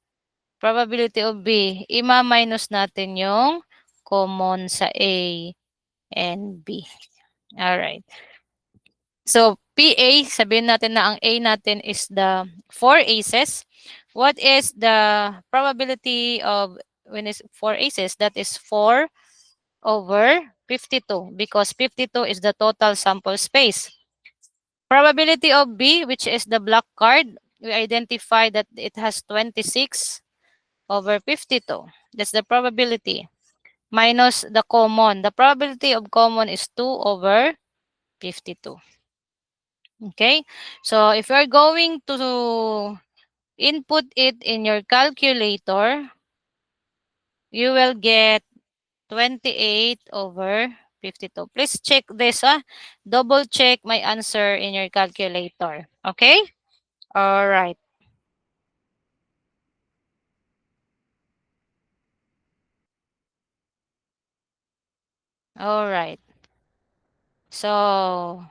probability of B. Ima-minus natin yung common sa A and B. Alright. So, PA, sabihin natin na ang A natin is the 4 aces. What is the probability of when it's 4 aces? That is 4 over 52 because 52 is the total sample space. Probability of B, which is the black card, we identify that it has 26 over 52. That's the probability. Minus the common. The probability of common is 2 over 52. Okay? So, if you're going to input it in your calculator, you will get 28 over 52. Please check this. Double check my answer in your calculator. Okay? All right. All right. So,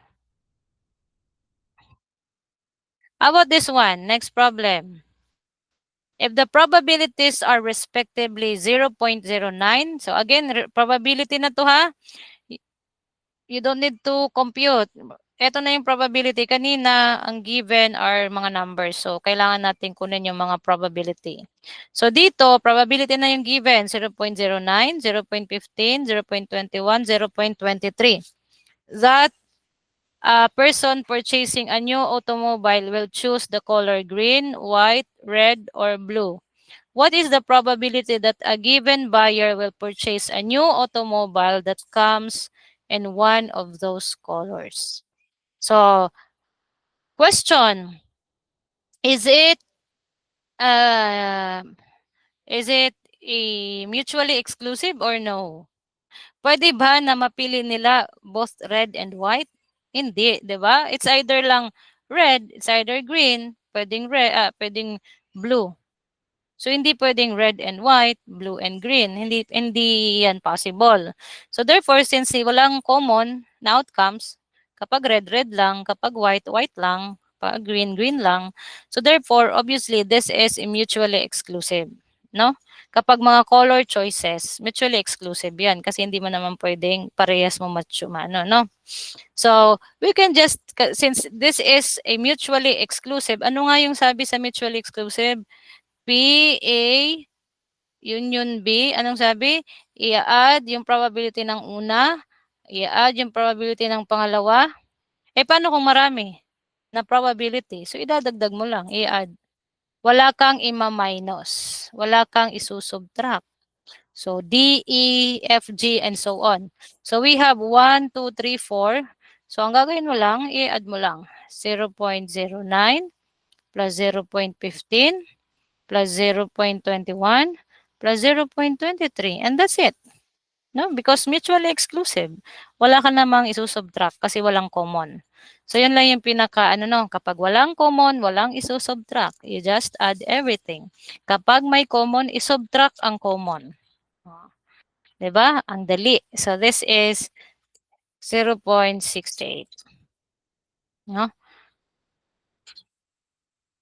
how about this one? Next problem. If the probabilities are respectively 0.09, so again, probability na to ha. You don't need to compute. Ito na yung probability. Kanina, ang given are mga numbers. So, kailangan natin kunin yung mga probability. So, dito, probability na yung given. 0.09, 0.15, 0.21, 0.23. That person purchasing a new automobile will choose the color green, white, red, or blue. What is the probability that a given buyer will purchase a new automobile that comes in one of those colors? So, question, is it uh, Is it mutually exclusive or no? Pwede ba na mapili nila both red and white? Hindi, 'di ba? It's either lang red, it's either green, pwedeng blue. So hindi pwedeng red and white, blue and green. Hindi yan possible. So therefore, since walang common na outcomes, kapag red, red lang, kapag white, white lang, kapag green, green lang. So therefore, obviously, this is mutually exclusive. No? Kapag mga color choices, mutually exclusive yan kasi hindi mo naman pwedeng parehas mo ano, no? So, we can just, since this is a mutually exclusive, ano nga yung sabi sa mutually exclusive? PA union B, anong sabi? I-add yung probability ng una, i-add yung probability ng pangalawa. Eh, paano kung marami na probability? So, idadagdag mo lang, i-add. Wala kang ima-minus. Wala kang isusubtract. So, D, E, F, G, and so on. So, we have 1, 2, 3, 4. So, ang gagawin mo lang, i-add mo lang 0.09 plus 0.15 plus 0.21 plus 0.23. And that's it. No? Because mutually exclusive. Wala ka namang isusubtract kasi walang common. So, yun lang yung pinaka, kapag walang common, walang isusubtract. You just add everything. Kapag may common, isubtract ang common. Diba? Ang dali. So, this is 0.68. No?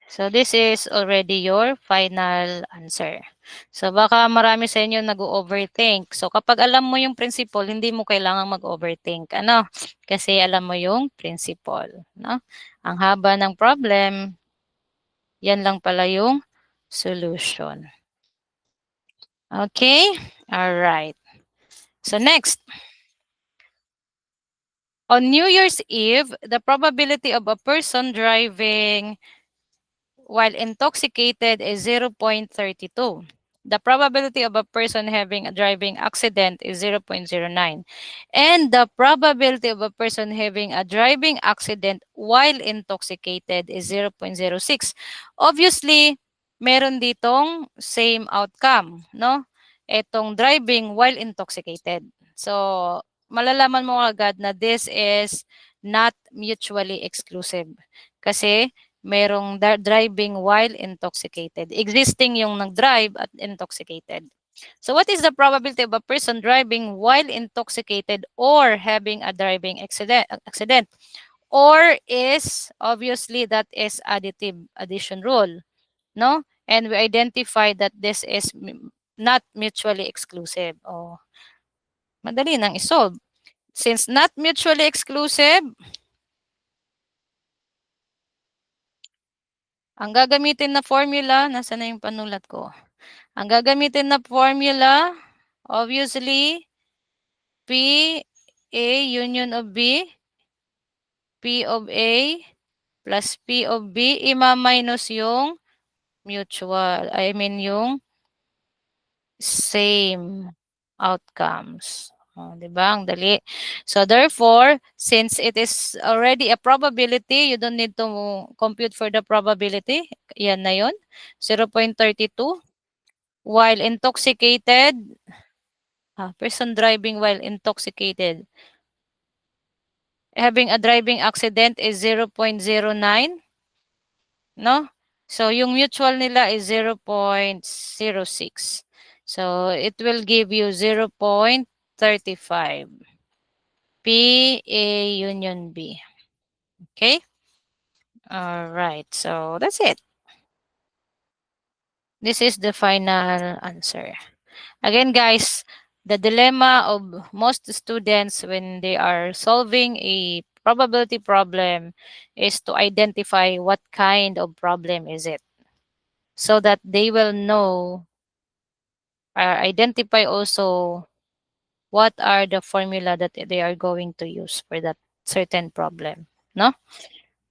So, this is already your final answer. So, baka marami sa inyo nag-overthink. So, kapag alam mo yung principle, hindi mo kailangang mag-overthink. Ano? Kasi alam mo yung principle. No? Ang haba ng problem, yan lang pala yung solution. Okay? Alright. So, next. On New Year's Eve, the probability of a person driving while intoxicated is 0.32. The probability of a person having a driving accident is 0.09. And the probability of a person having a driving accident while intoxicated is 0.06. Obviously, meron ditong same outcome, no? Etong driving while intoxicated. So, malalaman mo agad na this is not mutually exclusive. Kasi merong driving while intoxicated. Existing yung nag-drive at intoxicated. So what is the probability of a person driving while intoxicated or having a driving accident? Or is, obviously, that is additive addition rule, no? And we identify that this is not mutually exclusive. Oh, madali nang isolve. Since not mutually exclusive, ang gagamitin na formula, nasa na yung panulat ko? Ang gagamitin na formula, obviously, P, A, union of B, P of A, plus P of B, ima-minus yung mutual. I mean yung same outcomes. Oh, diba? Ang dali. So, therefore, since it is already a probability, you don't need to compute for the probability. Yan na yun. 0.32. While intoxicated, person driving while intoxicated. Having a driving accident is 0.09. No? So, yung mutual nila is 0.06. So, it will give you 0.35. P, A, union B. Okay? All right. So, that's it. This is the final answer. Again, guys, the dilemma of most students when they are solving a probability problem is to identify what kind of problem is it, so that they will know or identify also what are the formula that they are going to use for that certain problem, no?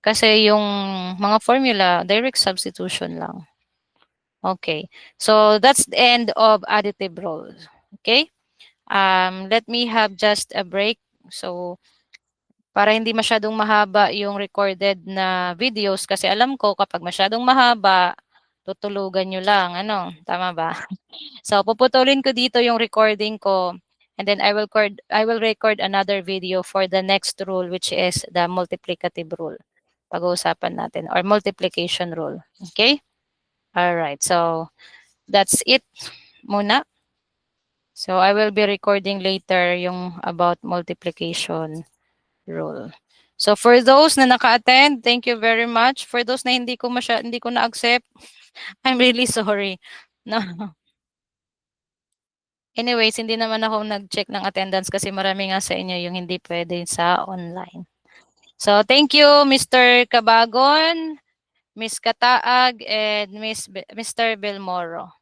Kasi yung mga formula, direct substitution lang. Okay. So that's the end of additive rules. Okay? Let me have just a break. So, para hindi masyadong mahaba yung recorded na videos kasi alam ko kapag masyadong mahaba, tutulugan niyo lang ano, tama ba? So puputulin ko dito yung recording ko and then I will record another video for the next rule which is the multiplicative rule. Pag-uusapan natin or multiplication rule. Okay? All right. So that's it muna. So I will be recording later yung about multiplication rule. So for those na naka-attend, thank you very much. For those na hindi ko na-accept, I'm really sorry. No. Anyways, hindi naman ako nag-check ng attendance kasi marami nga sa inyo yung hindi pwede sa online. So thank you Mr. Cabagon, Miss Kataag, and Mr. Belmoro.